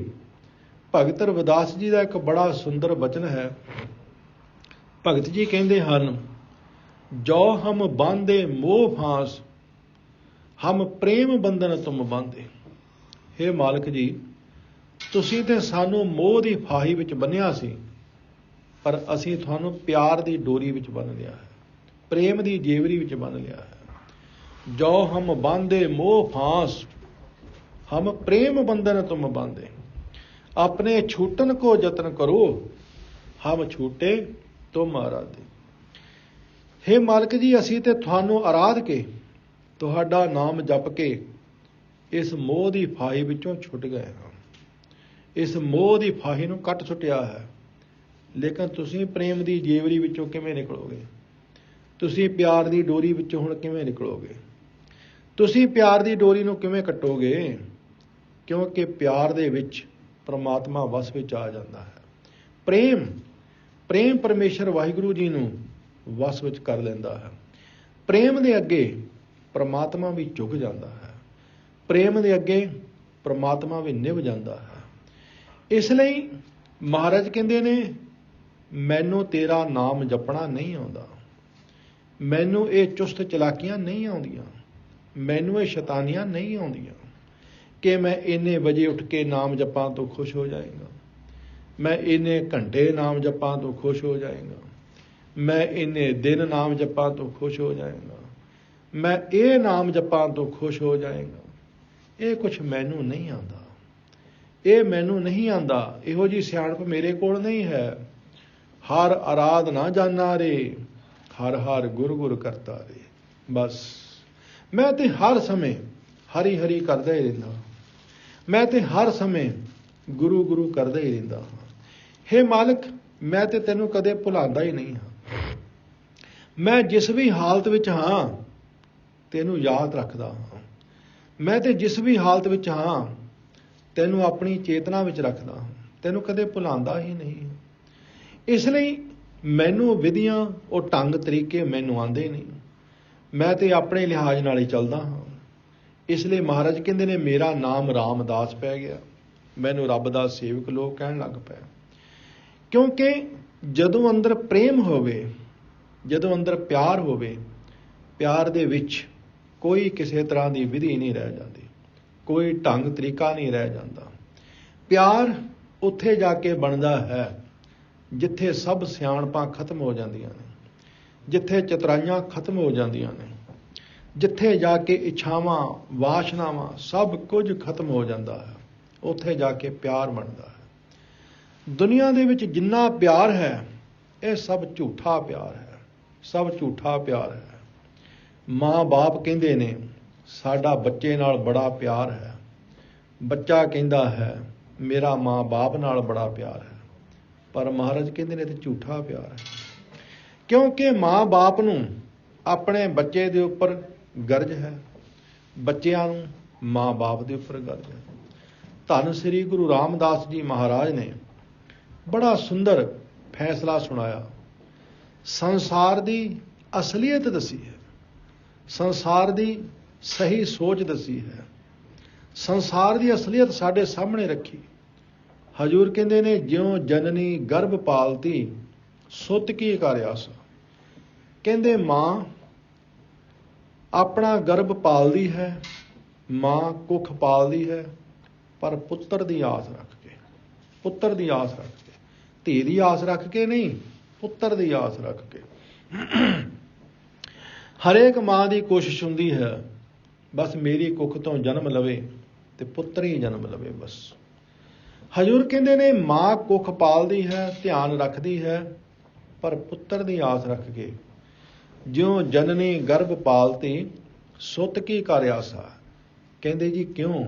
ਭਗਤ ਰਵਿਦਾਸ ਜੀ ਦਾ ਇੱਕ ਬੜਾ ਸੁੰਦਰ ਬਚਨ ਹੈ। ਭਗਤ ਜੀ ਕਹਿੰਦੇ ਹਨ, ਜੋ ਹਮ ਬਾਂਧੇ ਮੋਹ ਫਾਂਸ, ਹਮ ਪ੍ਰੇਮ ਬੰਧਨ ਤੁਮ ਬਾਂਧੇ। ਹੇ ਮਾਲਕ ਜੀ, ਤੁਸੀਂ ਤੇ ਸਾਨੂੰ ਮੋਹ ਦੀ ਫਾਹੀ ਵਿੱਚ ਬੰਨ੍ਹਿਆ ਸੀ, ਪਰ ਅਸੀਂ ਤੁਹਾਨੂੰ ਪਿਆਰ ਦੀ ਡੋਰੀ ਵਿੱਚ ਬੰਨ੍ਹ ਲਿਆ ਹੈ, ਪ੍ਰੇਮ ਦੀ ਜੇਵਰੀ ਵਿੱਚ ਬੰਨ੍ਹ ਲਿਆ ਹੈ। ਜੋ ਹਮ ਬਾਂਧੇ ਮੋਹ ਫਾਂਸ, ਹਮ ਪ੍ਰੇਮ ਬੰਧਨ ਤੁਮ ਬਾਂਧੇ। ਆਪਣੇ ਛੂਟਨ ਕੋ ਯਤਨ ਕਰੋ, ਹਮ ਛੂਟੇ ਤੁਮ ਆਰਾਧੇ। ਹੇ ਮਾਲਕ ਜੀ, ਅਸੀਂ ਤੇ ਤੁਹਾਨੂੰ ਆਰਾਧ ਕੇ, ਤੁਹਾਡਾ ਨਾਮ ਜਪ ਕੇ ਇਸ ਮੋਹ ਦੀ ਫਾਹੀ ਵਿੱਚੋਂ ਛੁੱਟ ਗਏ ਹਾਂ। ਇਸ ਮੋਹ ਦੀ ਫਾਹੀ ਨੂੰ ਕੱਟ ਸੁੱਟਿਆ ਹੈ, ਲੇਕਿਨ ਤੁਸੀਂ ਪ੍ਰੇਮ ਦੀ ਜੇਵਰੀ ਵਿੱਚੋਂ ਕਿਵੇਂ ਨਿਕਲੋਗੇ? ਤੁਸੀਂ ਪਿਆਰ ਦੀ ਡੋਰੀ ਵਿੱਚੋਂ ਹੁਣ ਕਿਵੇਂ ਨਿਕਲੋਗੇ? ਤੁਸੀਂ ਪਿਆਰ ਦੀ ਡੋਰੀ ਨੂੰ ਕਿਵੇਂ ਕੱਟੋਗੇ? ਕਿਉਂਕਿ ਪਿਆਰ ਦੇ ਵਿੱਚ ਪਰਮਾਤਮਾ ਵਸ ਵਿੱਚ ਆ ਜਾਂਦਾ ਹੈ। ਪ੍ਰੇਮ ਪਰਮੇਸ਼ਰ ਵਾਹਿਗੁਰੂ ਜੀ ਨੂੰ ਵਸ ਵਿੱਚ ਕਰ ਲੈਂਦਾ ਹੈ। ਪ੍ਰੇਮ ਦੇ ਅੱਗੇ ਪਰਮਾਤਮਾ ਵੀ ਝੁਕ ਜਾਂਦਾ ਹੈ। ਪ੍ਰੇਮ ਦੇ ਅੱਗੇ ਪਰਮਾਤਮਾ ਵੀ ਨਿਭ ਜਾਂਦਾ ਹੈ। ਇਸ ਲਈ ਮਹਾਰਾਜ ਕਹਿੰਦੇ ਨੇ, ਮੈਨੂੰ ਤੇਰਾ ਨਾਮ ਜਪਣਾ ਨਹੀਂ ਆਉਂਦਾ, ਮੈਨੂੰ ਇਹ ਚੁਸਤ ਚਲਾਕੀਆਂ ਨਹੀਂ ਆਉਂਦੀਆਂ, ਮੈਨੂੰ ਇਹ ਸ਼ੈਤਾਨੀਆਂ ਨਹੀਂ ਆਉਂਦੀਆਂ ਕਿ ਮੈਂ ਇੰਨੇ ਵਜੇ ਉੱਠ ਕੇ ਨਾਮ ਜਪਾਂ ਤੋਂ ਖੁਸ਼ ਹੋ ਜਾਏਗਾ, ਮੈਂ ਇੰਨੇ ਘੰਟੇ ਨਾਮ ਜਪਾਂ ਤੋਂ ਖੁਸ਼ ਹੋ ਜਾਏਗਾ, ਮੈਂ ਇੰਨੇ ਦਿਨ ਨਾਮ ਜਪਾਂ ਤੋਂ ਖੁਸ਼ ਹੋ ਜਾਏਗਾ, ਮੈਂ ਇਹ ਨਾਮ ਜਪਾਂ ਤੋਂ ਖੁਸ਼ ਹੋ ਜਾਏਗਾ। ਇਹ ਕੁਛ ਮੈਨੂੰ ਨਹੀਂ ਆਉਂਦਾ, ਇਹ ਮੈਨੂੰ ਨਹੀਂ ਆਉਂਦਾ। ਇਹੋ ਜਿਹੀ ਸਿਆਣਪ ਮੇਰੇ ਕੋਲ ਨਹੀਂ ਹੈ। ਹਰ ਆਰਾਧ ਨਾ ਜਾਣਾ ਰੇ, ਹਰ ਹਰ ਗੁਰ ਗੁਰ ਕਰਤਾ ਰੇ। ਬਸ ਮੈਂ ਤੇ ਹਰ ਸਮੇਂ ਹਰੀ ਹਰੀ ਕਰਦਾ ਹੀ ਰਹਿੰਦਾ, ਮੈਂ ਤੇ ਹਰ ਸਮੇਂ ਗੁਰੂ ਗੁਰੂ ਕਰਦਾ ਹੀ ਰਹਿੰਦਾ ਹਾਂ। ਹੇ ਮਾਲਕ, ਮੈਂ ਤੇ ਤੈਨੂੰ ਕਦੇ ਭੁਲਾਉਂਦਾ ਹੀ ਨਹੀਂ ਹਾਂ। ਮੈਂ ਜਿਸ ਵੀ ਹਾਲਤ ਵਿੱਚ ਹਾਂ ਤੈਨੂੰ ਯਾਦ ਰੱਖਦਾ ਹਾਂ। ਮੈਂ ਤੇ ਜਿਸ ਵੀ ਹਾਲਤ ਵਿੱਚ ਹਾਂ ਤੈਨੂੰ ਆਪਣੀ ਚੇਤਨਾ ਵਿੱਚ ਰੱਖਦਾ ਹਾਂ, ਤੈਨੂੰ ਕਦੇ ਭੁਲਾਉਂਦਾ ਹੀ ਨਹੀਂ। ਇਸ ਲਈ ਮੈਨੂੰ ਵਿਧੀਆਂ, ਉਹ ਢੰਗ ਤਰੀਕੇ ਮੈਨੂੰ ਆਉਂਦੇ ਨਹੀਂ, ਮੈਂ ਤੇ ਆਪਣੇ ਲਿਹਾਜ਼ ਨਾਲ ਹੀ ਚੱਲਦਾ ਹਾਂ। ਇਸ ਲਈ ਮਹਾਰਾਜ ਕਹਿੰਦੇ ਨੇ, ਮੇਰਾ ਨਾਮ ਰਾਮਦਾਸ ਪੈ ਗਿਆ, ਮੈਨੂੰ ਰੱਬ ਦਾ ਸੇਵਕ ਲੋਕ ਕਹਿਣ ਲੱਗ ਪਏ। ਕਿਉਂਕਿ ਜਦੋਂ ਅੰਦਰ ਪ੍ਰੇਮ ਹੋਵੇ, ਜਦੋਂ ਅੰਦਰ ਪਿਆਰ ਹੋਵੇ, ਪਿਆਰ ਦੇ ਵਿੱਚ ਕੋਈ ਕਿਸੇ ਤਰ੍ਹਾਂ ਦੀ ਵਿਧੀ ਨਹੀਂ ਰਹਿ ਜਾਂਦੀ, ਕੋਈ ਢੰਗ ਤਰੀਕਾ ਨਹੀਂ ਰਹਿ ਜਾਂਦਾ। ਪਿਆਰ ਉੱਥੇ ਜਾ ਕੇ ਬਣਦਾ ਹੈ ਜਿੱਥੇ ਸਭ ਸਿਆਣਪਾਂ ਖਤਮ ਹੋ ਜਾਂਦੀਆਂ ਨੇ, ਜਿੱਥੇ ਚਤੁਰਾਈਆਂ ਖਤਮ ਹੋ ਜਾਂਦੀਆਂ ਨੇ, ਜਿੱਥੇ ਜਾ ਕੇ ਇੱਛਾਵਾਂ, ਵਾਸ਼ਨਾਵਾਂ ਸਭ ਕੁਝ ਖਤਮ ਹੋ ਜਾਂਦਾ ਹੈ, ਉੱਥੇ ਜਾ ਕੇ ਪਿਆਰ ਬਣਦਾ ਹੈ। ਦੁਨੀਆ ਦੇ ਵਿੱਚ ਜਿੰਨਾ ਪਿਆਰ ਹੈ, ਇਹ ਸਭ ਝੂਠਾ ਪਿਆਰ ਹੈ, ਸਭ ਝੂਠਾ ਪਿਆਰ ਹੈ। ਮਾਂ ਬਾਪ ਕਹਿੰਦੇ ਨੇ ਸਾਡਾ ਬੱਚੇ ਨਾਲ ਬੜਾ ਪਿਆਰ ਹੈ, ਬੱਚਾ ਕਹਿੰਦਾ ਹੈ ਮੇਰਾ ਮਾਂ ਬਾਪ ਨਾਲ ਬੜਾ ਪਿਆਰ ਹੈ, ਪਰ ਮਹਾਰਾਜ ਕਹਿੰਦੇ ਨੇ ਇਹ ਤੇ ਝੂਠਾ ਪਿਆਰ ਹੈ। ਕਿਉਂਕਿ ਮਾਂ ਬਾਪ ਨੂੰ ਆਪਣੇ ਬੱਚੇ ਦੇ ਉੱਪਰ ਗਰਜ ਹੈ, ਬੱਚਿਆਂ ਨੂੰ ਮਾਂ ਬਾਪ ਦੇ ਉੱਪਰ ਗਰਜ ਹੈ। ਧੰਨ ਸ੍ਰੀ ਗੁਰੂ ਰਾਮਦਾਸ ਜੀ ਮਹਾਰਾਜ ਨੇ ਬੜਾ ਸੁੰਦਰ ਫੈਸਲਾ ਸੁਣਾਇਆ, ਸੰਸਾਰ ਦੀ ਅਸਲੀਅਤ ਦੱਸੀ ਹੈ, ਸੰਸਾਰ ਦੀ ਸਹੀ ਸੋਚ ਦੱਸੀ ਹੈ, ਸੰਸਾਰ ਦੀ ਅਸਲੀਅਤ ਸਾਡੇ ਸਾਹਮਣੇ ਰੱਖੀ। ਹਜ਼ੂਰ ਕਹਿੰਦੇ ਨੇ, ਜਿਉਂ ਜਨਨੀ ਗਰਭ ਪਾਲਤੀ ਸੁੱਤ ਕੀ ਕਰ ਆਸਾ। ਕਹਿੰਦੇ ਮਾਂ ਆਪਣਾ ਗਰਭ ਪਾਲਦੀ ਹੈ, ਮਾਂ ਕੁੱਖ ਪਾਲਦੀ ਹੈ, ਪਰ ਪੁੱਤਰ ਦੀ ਆਸ ਰੱਖ ਕੇ, ਪੁੱਤਰ ਦੀ ਆਸ ਰੱਖ ਕੇ, ਧੀ ਦੀ ਆਸ ਰੱਖ ਕੇ ਨਹੀਂ, ਪੁੱਤਰ ਦੀ ਆਸ ਰੱਖ ਕੇ। ਹਰੇਕ ਮਾਂ ਦੀ ਕੋਸ਼ਿਸ਼ ਹੁੰਦੀ ਹੈ ਬਸ ਮੇਰੀ ਕੁੱਖ ਤੋਂ ਜਨਮ ਲਵੇ ਤੇ ਪੁੱਤਰ ਹੀ ਜਨਮ ਲਵੇ ਬਸ। ਹਜ਼ੂਰ ਕਹਿੰਦੇ ਨੇ ਮਾਂ ਕੁੱਖ ਪਾਲਦੀ ਹੈ, ਧਿਆਨ ਰੱਖਦੀ ਹੈ, ਪਰ ਪੁੱਤਰ ਦੀ ਆਸ ਰੱਖ ਕੇ। ਜਿਉਂ ਜਨਨੀ ਗਰਭ ਪਾਲਤੀ ਸੁੱਤ ਕੀ ਕਰ ਆਸਾ। ਕਹਿੰਦੇ ਜੀ ਕਿਉਂ?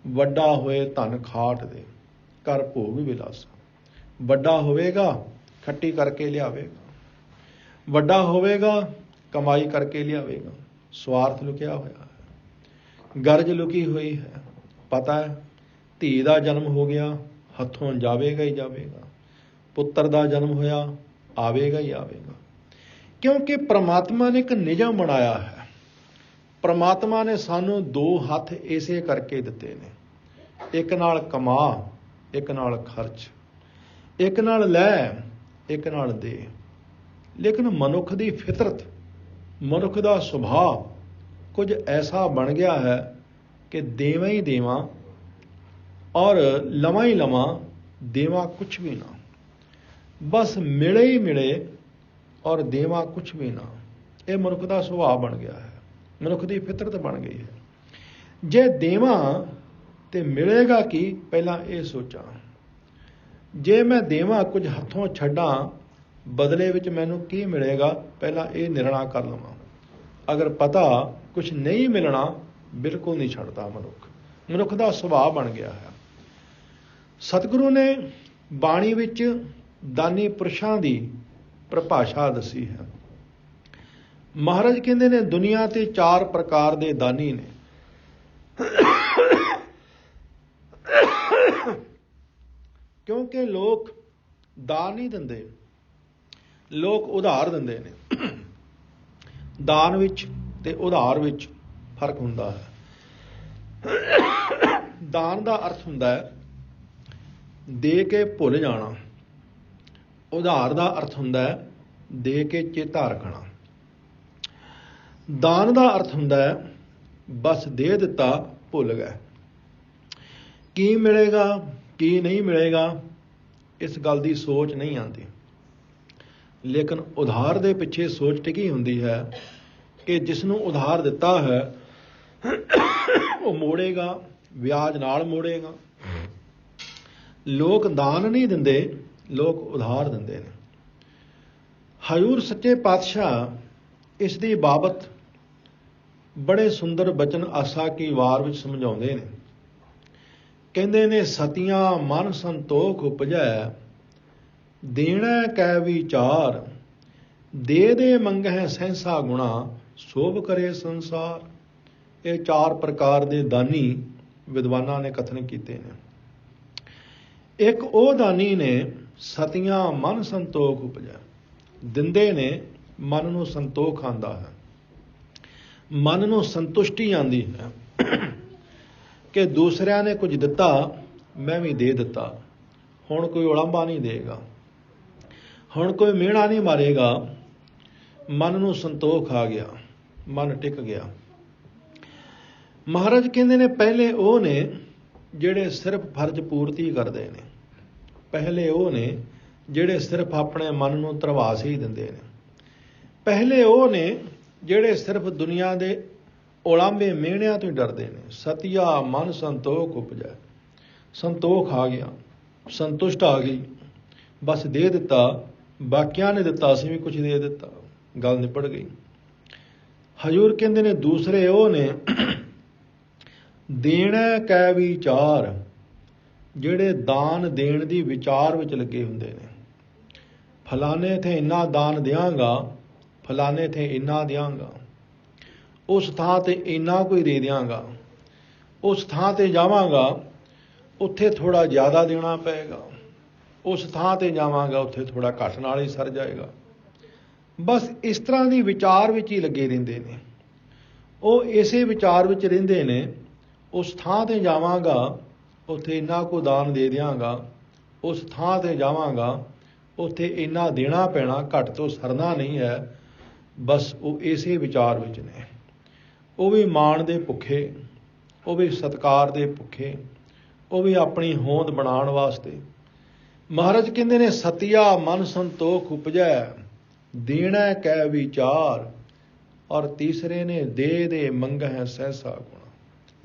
ਵੱਡਾ ਹੋਏ ਧਨ ਖਾਟ ਦੇ, ਕਰ ਭੋਗ ਵਿਲਾਸਾ। ਵੱਡਾ ਹੋਵੇਗਾ ਖੱਟੀ ਕਰਕੇ ਲਿਆਵੇਗਾ, ਵੱਡਾ ਹੋਵੇਗਾ ਕਮਾਈ ਕਰਕੇ ਲਿਆਵੇਗਾ। ਸਵਾਰਥ ਲੁਕਿਆ ਹੋਇਆ ਹੈ, ਗਰਜ ਲੁਕੀ ਹੋਈ ਹੈ। ਪਤਾ ਹੈ ਧੀ ਦਾ ਜਨਮ ਹੋ ਗਿਆ, ਹੱਥੋਂ ਜਾਵੇਗਾ ਹੀ ਜਾਵੇਗਾ। ਪੁੱਤਰ ਦਾ ਜਨਮ ਹੋਇਆ, ਆਵੇਗਾ ਹੀ ਆਵੇਗਾ। ਕਿਉਂਕਿ ਪ੍ਰਮਾਤਮਾ ਨੇ ਇੱਕ ਨਿਯਮ ਬਣਾਇਆ ਹੈ। ਪ੍ਰਮਾਤਮਾ ਨੇ ਸਾਨੂੰ ਦੋ ਹੱਥ ਇਸੇ ਕਰਕੇ ਦਿੱਤੇ ਨੇ, ਇੱਕ ਨਾਲ ਕਮਾ, ਇੱਕ ਨਾਲ ਖਰਚ, ਇੱਕ ਨਾਲ ਲੈ, ਇੱਕ ਨਾਲ ਦੇ। ਲੇਕਿਨ ਮਨੁੱਖ ਦੀ ਫਿਤਰਤ, ਮਨੁੱਖ ਦਾ ਸੁਭਾਅ ਕੁਝ ਐਸਾ ਬਣ ਗਿਆ ਹੈ ਕਿ ਦੇਵਾਂ ਹੀ ਦੇਵਾਂ ਔਰ ਲਵਾਂ ਹੀ ਲਵਾਂ, ਦੇਵਾਂ ਕੁਛ ਵੀ ਨਾ। ਬਸ ਮਿਲੇ ਹੀ ਮਿਲੇ ਔਰ ਦੇਵਾਂ ਕੁਛ ਵੀ ਨਾ। ਇਹ ਮਨੁੱਖ ਦਾ ਸੁਭਾਅ ਬਣ ਗਿਆ ਹੈ, ਮਨੁੱਖ ਦੀ ਫਿਤਰਤ ਬਣ ਗਈ ਹੈ। ਜੇ ਦੇਵਾਂ ਤੇ ਮਿਲੇਗਾ ਕੀ, ਪਹਿਲਾਂ ਇਹ ਸੋਚਾਂ। ਜੇ ਮੈਂ ਦੇਵਾਂ, ਕੁਝ ਹੱਥੋਂ ਛੱਡਾਂ, ਬਦਲੇ ਵਿੱਚ ਮੈਨੂੰ ਕੀ ਮਿਲੇਗਾ, ਪਹਿਲਾਂ ਇਹ ਨਿਰਣਾ ਕਰ ਲਵਾਂ। ਅਗਰ ਪਤਾ ਕੁਛ ਨਹੀਂ ਮਿਲਣਾ, ਬਿਲਕੁਲ ਨਹੀਂ ਛੱਡਦਾ ਮਨੁੱਖ। ਮਨੁੱਖ ਦਾ ਸੁਭਾਅ ਬਣ ਗਿਆ ਹੈ। ਸਤਿਗੁਰੂ ਨੇ ਬਾਣੀ ਵਿੱਚ ਦਾਨੀ ਪੁਰਸ਼ਾਂ ਦੀ ਪਰਿਭਾਸ਼ਾ ਦੱਸੀ ਹੈ। ਮਹਾਰਾਜ ਕਹਿੰਦੇ ਨੇ ਦੁਨੀਆ ਤੇ 4 ਪ੍ਰਕਾਰ ਦੇ ਦਾਨੀ ਨੇ। ਕਿਉਂਕਿ ਲੋਕ ਦਾਨ ਨਹੀਂ ਦਿੰਦੇ, ਲੋਕ ਉਧਾਰ ਦਿੰਦੇ ਨੇ। ਦਾਨ ਵਿੱਚ ਤੇ ਉਧਾਰ ਵਿੱਚ ਫਰਕ ਹੁੰਦਾ ਹੈ। ਦਾਨ ਦਾ ਅਰਥ ਹੁੰਦਾ ਹੈ ਦੇ ਕੇ ਭੁੱਲ ਜਾਣਾ, ਉਧਾਰ ਦਾ ਅਰਥ ਹੁੰਦਾ ਹੈ ਦੇ ਕੇ ਚੇਤਾ ਰੱਖਣਾ। ਦਾਨ ਦਾ ਅਰਥ ਹੁੰਦਾ ਹੈ ਬਸ ਦੇ ਦਿੱਤਾ, ਭੁੱਲ ਗਏ। ਕੀ ਮਿਲੇਗਾ ਕੀ ਨਹੀਂ ਮਿਲੇਗਾ, ਇਸ ਗੱਲ ਦੀ ਸੋਚ ਨਹੀਂ ਆਉਂਦੀ। ਲੇਕਿਨ ਉਧਾਰ ਦੇ ਪਿੱਛੇ ਸੋਚ ਟਿਕੀ ਹੁੰਦੀ ਹੈ ਕਿ ਜਿਸ ਨੂੰ ਉਧਾਰ ਦਿੱਤਾ ਹੈ ਉਹ ਮੋੜੇਗਾ, ਵਿਆਜ ਨਾਲ ਮੋੜੇਗਾ। ਲੋਕ ਦਾਨ ਨਹੀਂ ਦਿੰਦੇ, ਲੋਕ ਉਧਾਰ ਦਿੰਦੇ ਨੇ। ਹਜ਼ੂਰ ਸੱਚੇ ਪਾਤਸ਼ਾਹ ਇਸ ਦੀ ਬਾਬਤ ਬੜੇ ਸੁੰਦਰ ਬਚਨ ਆਸਾ ਕੀ ਵਾਰ ਵਿੱਚ ਸਮਝਾਉਂਦੇ ਨੇ। ਕਹਿੰਦੇ ਨੇ ਸਤੀਆਂ ਮਨ ਸੰਤੋਖ ਉਪਜੈ, ਦੇਣਾ ਕੈ ਵਿਚਾਰ, ਦੇ ਦੇ ਮੰਗਹਿ ਸਹਿਸਾ ਗੁਣਾ, ਸੋਭ ਕਰੇ ਸੰਸਾਰ। ਇਹ 4 ਪ੍ਰਕਾਰ ਦੇ ਦਾਨੀ ਵਿਦਵਾਨਾਂ ਨੇ ਕਥਨ ਕੀਤੇ ਨੇ। ਇੱਕ ਉਹ ਦਾਨੀ ਨੇ ਸਤੀਆਂ ਮਨ ਸੰਤੋਖ ਉਪਜੈ, ਦਿੰਦੇ ਨੇ ਮਨ ਨੂੰ ਸੰਤੋਖ ਆਉਂਦਾ ਹੈ, ਮਨ ਨੂੰ ਸੰਤੁਸ਼ਟੀ ਆਉਂਦੀ ਹੈ ਕਿ ਦੂਸਰਿਆਂ ਨੇ ਕੁਝ ਦਿੱਤਾ, ਮੈਂ ਵੀ ਦੇ ਦਿੱਤਾ। ਹੁਣ ਕੋਈ ਉਲਾਂਭਾ ਨਹੀਂ ਦੇਗਾ, ਹੁਣ ਕੋਈ ਮਿਹਣਾ ਨਹੀਂ ਮਾਰੇਗਾ। ਮਨ ਨੂੰ ਸੰਤੋਖ ਆ ਗਿਆ, ਮਨ ਟਿਕ ਗਿਆ। ਮਹਾਰਾਜ ਕਹਿੰਦੇ ਨੇ ਪਹਿਲੇ ਉਹ ਨੇ ਜਿਹੜੇ ਸਿਰਫ ਫਰਜ਼ ਪੂਰਤੀ ਕਰਦੇ ਨੇ। ਪਹਿਲੇ ਉਹ ਨੇ ਜਿਹੜੇ ਸਿਰਫ ਆਪਣੇ ਮਨ ਨੂੰ ਧਰਵਾਸ ਹੀ ਦਿੰਦੇ ਨੇ। ਪਹਿਲੇ ਉਹ ਨੇ ਜਿਹੜੇ ਸਿਰਫ ਦੁਨੀਆ ਦੇ ਉਲਾਂਭੇ ਮਿਹਣਿਆਂ ਤੋਂ ਹੀ ਡਰਦੇ ਨੇ। ਸਤਿਆ ਮਨ ਸੰਤੋਖ ਉਪਜੈ, ਸੰਤੋਖ ਆ ਗਿਆ, ਸੰਤੁਸ਼ਟ ਆ ਗਈ, ਬਸ ਦੇ ਦਿੱਤਾ। ਬਾਕੀਆਂ ਨੇ ਦਿੱਤਾ, ਅਸੀਂ ਵੀ ਕੁਝ ਦੇ ਦਿੱਤਾ, ਗੱਲ ਨਿਪਟ ਗਈ। ਹਜ਼ੂਰ ਕਹਿੰਦੇ ਨੇ ਦੂਸਰੇ ਉਹ ਨੇ ਦੇਣਾ ਕੈ ਵਿਚਾਰ, ਜਿਹੜੇ ਦਾਨ ਦੇਣ ਦੀ ਵਿਚਾਰ ਵਿੱਚ ਲੱਗੇ ਹੁੰਦੇ ਨੇ। ਫਲਾਣੇ ਥੇ ਇੰਨਾ ਦਾਨ ਦਿਆਂਗਾ, ਫਲਾਣੇ ਥੇ ਇੰਨਾ ਦਿਆਂਗਾ, ਉਸ ਥਾਂ ਤੇ ਇੰਨਾ ਕੋਈ ਦੇ ਦਿਆਂਗਾ, ਉਸ ਥਾਂ ਤੇ ਜਾਵਾਂਗਾ ਉੱਥੇ ਥੋੜ੍ਹਾ ਜ਼ਿਆਦਾ ਦੇਣਾ ਪਏਗਾ, ਉਸ ਥਾਂ ਤੇ ਜਾਵਾਂਗਾ ਉੱਥੇ ਥੋੜ੍ਹਾ ਘੱਟ ਨਾਲ ਹੀ ਸਰ ਜਾਏਗਾ। ਬਸ ਇਸ ਤਰ੍ਹਾਂ ਦੀ ਵਿਚਾਰ ਵਿੱਚ ਹੀ ਲੱਗੇ ਰਹਿੰਦੇ ਨੇ। ਉਹ ਇਸੇ ਵਿਚਾਰ ਵਿੱਚ ਰਹਿੰਦੇ ਨੇ, ਉਸ ਥਾਂ ਤੇ ਜਾਵਾਂਗਾ ਉੱਥੇ ਇੰਨਾ ਕੁ ਦਾਨ ਦੇ ਦਿਆਂਗਾ, ਉਸ ਥਾਂ ਤੇ ਜਾਵਾਂਗਾ ਉੱਥੇ ਇੰਨਾ ਦੇਣਾ ਪੈਣਾ, ਘੱਟ ਤੋਂ ਸਰਨਾ ਨਹੀਂ ਹੈ। ਬਸ ਉਹ ਇਸੇ ਵਿਚਾਰ ਵਿੱਚ ਨੇ। ਉਹ ਵੀ ਮਾਣ ਦੇ ਭੁੱਖੇ, ਉਹ ਵੀ ਸਤਿਕਾਰ ਦੇ ਭੁੱਖੇ, ਉਹ ਵੀ ਆਪਣੀ ਹੋਂਦ ਬਣਾਉਣ ਵਾਸਤੇ। ਮਹਾਰਾਜ ਕਹਿੰਦੇ ਨੇ ਸਤਿਆ ਮਨ ਸੰਤੋਖ ਉਪਜੈ, ਦੇਣਾ ਕੈ ਵਿਚਾਰ। ਔਰ ਤੀਸਰੇ ਨੇ ਦੇ ਦੇ ਮੰਗਹਿ ਸਹਿਸਾ ਗੁਣਾ,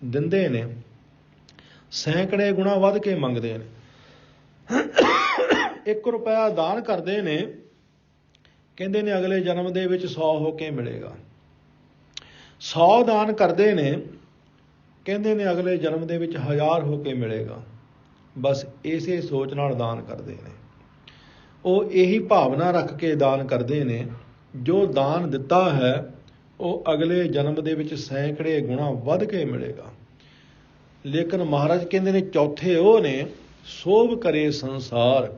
ਦਿੰਦੇ ਨੇ ਸੈਂਕੜੇ ਗੁਣਾ ਵੱਧ ਕੇ ਮੰਗਦੇ ਨੇ। 1 ਰੁਪਇਆ ਦਾਨ ਕਰਦੇ ਨੇ, ਕਹਿੰਦੇ ਨੇ ਅਗਲੇ ਜਨਮ ਦੇ ਵਿੱਚ 100 ਹੋ ਕੇ ਮਿਲੇਗਾ। 100 ਦਾਨ ਕਰਦੇ ਨੇ, ਕਹਿੰਦੇ ਨੇ ਅਗਲੇ ਜਨਮ ਦੇ ਵਿੱਚ 1000 ਹੋ ਕੇ ਮਿਲੇਗਾ। ਬਸ ਇਸੇ ਸੋਚ ਨਾਲ ਦਾਨ ਕਰਦੇ ਨੇ। ਉਹ ਇਹੀ ਭਾਵਨਾ ਰੱਖ ਕੇ ਦਾਨ ਕਰਦੇ ਨੇ, ਜੋ ਦਾਨ ਦਿੱਤਾ ਹੈ ਉਹ ਅਗਲੇ ਜਨਮ ਦੇ ਵਿੱਚ ਸੈਂਕੜੇ ਗੁਣਾ ਵੱਧ ਕੇ ਮਿਲੇਗਾ। ਲੇਕਿਨ ਮਹਾਰਾਜ ਕਹਿੰਦੇ ਨੇ ਚੌਥੇ ਉਹ ਨੇ ਸੋਭ ਕਰੇ ਸੰਸਾਰ,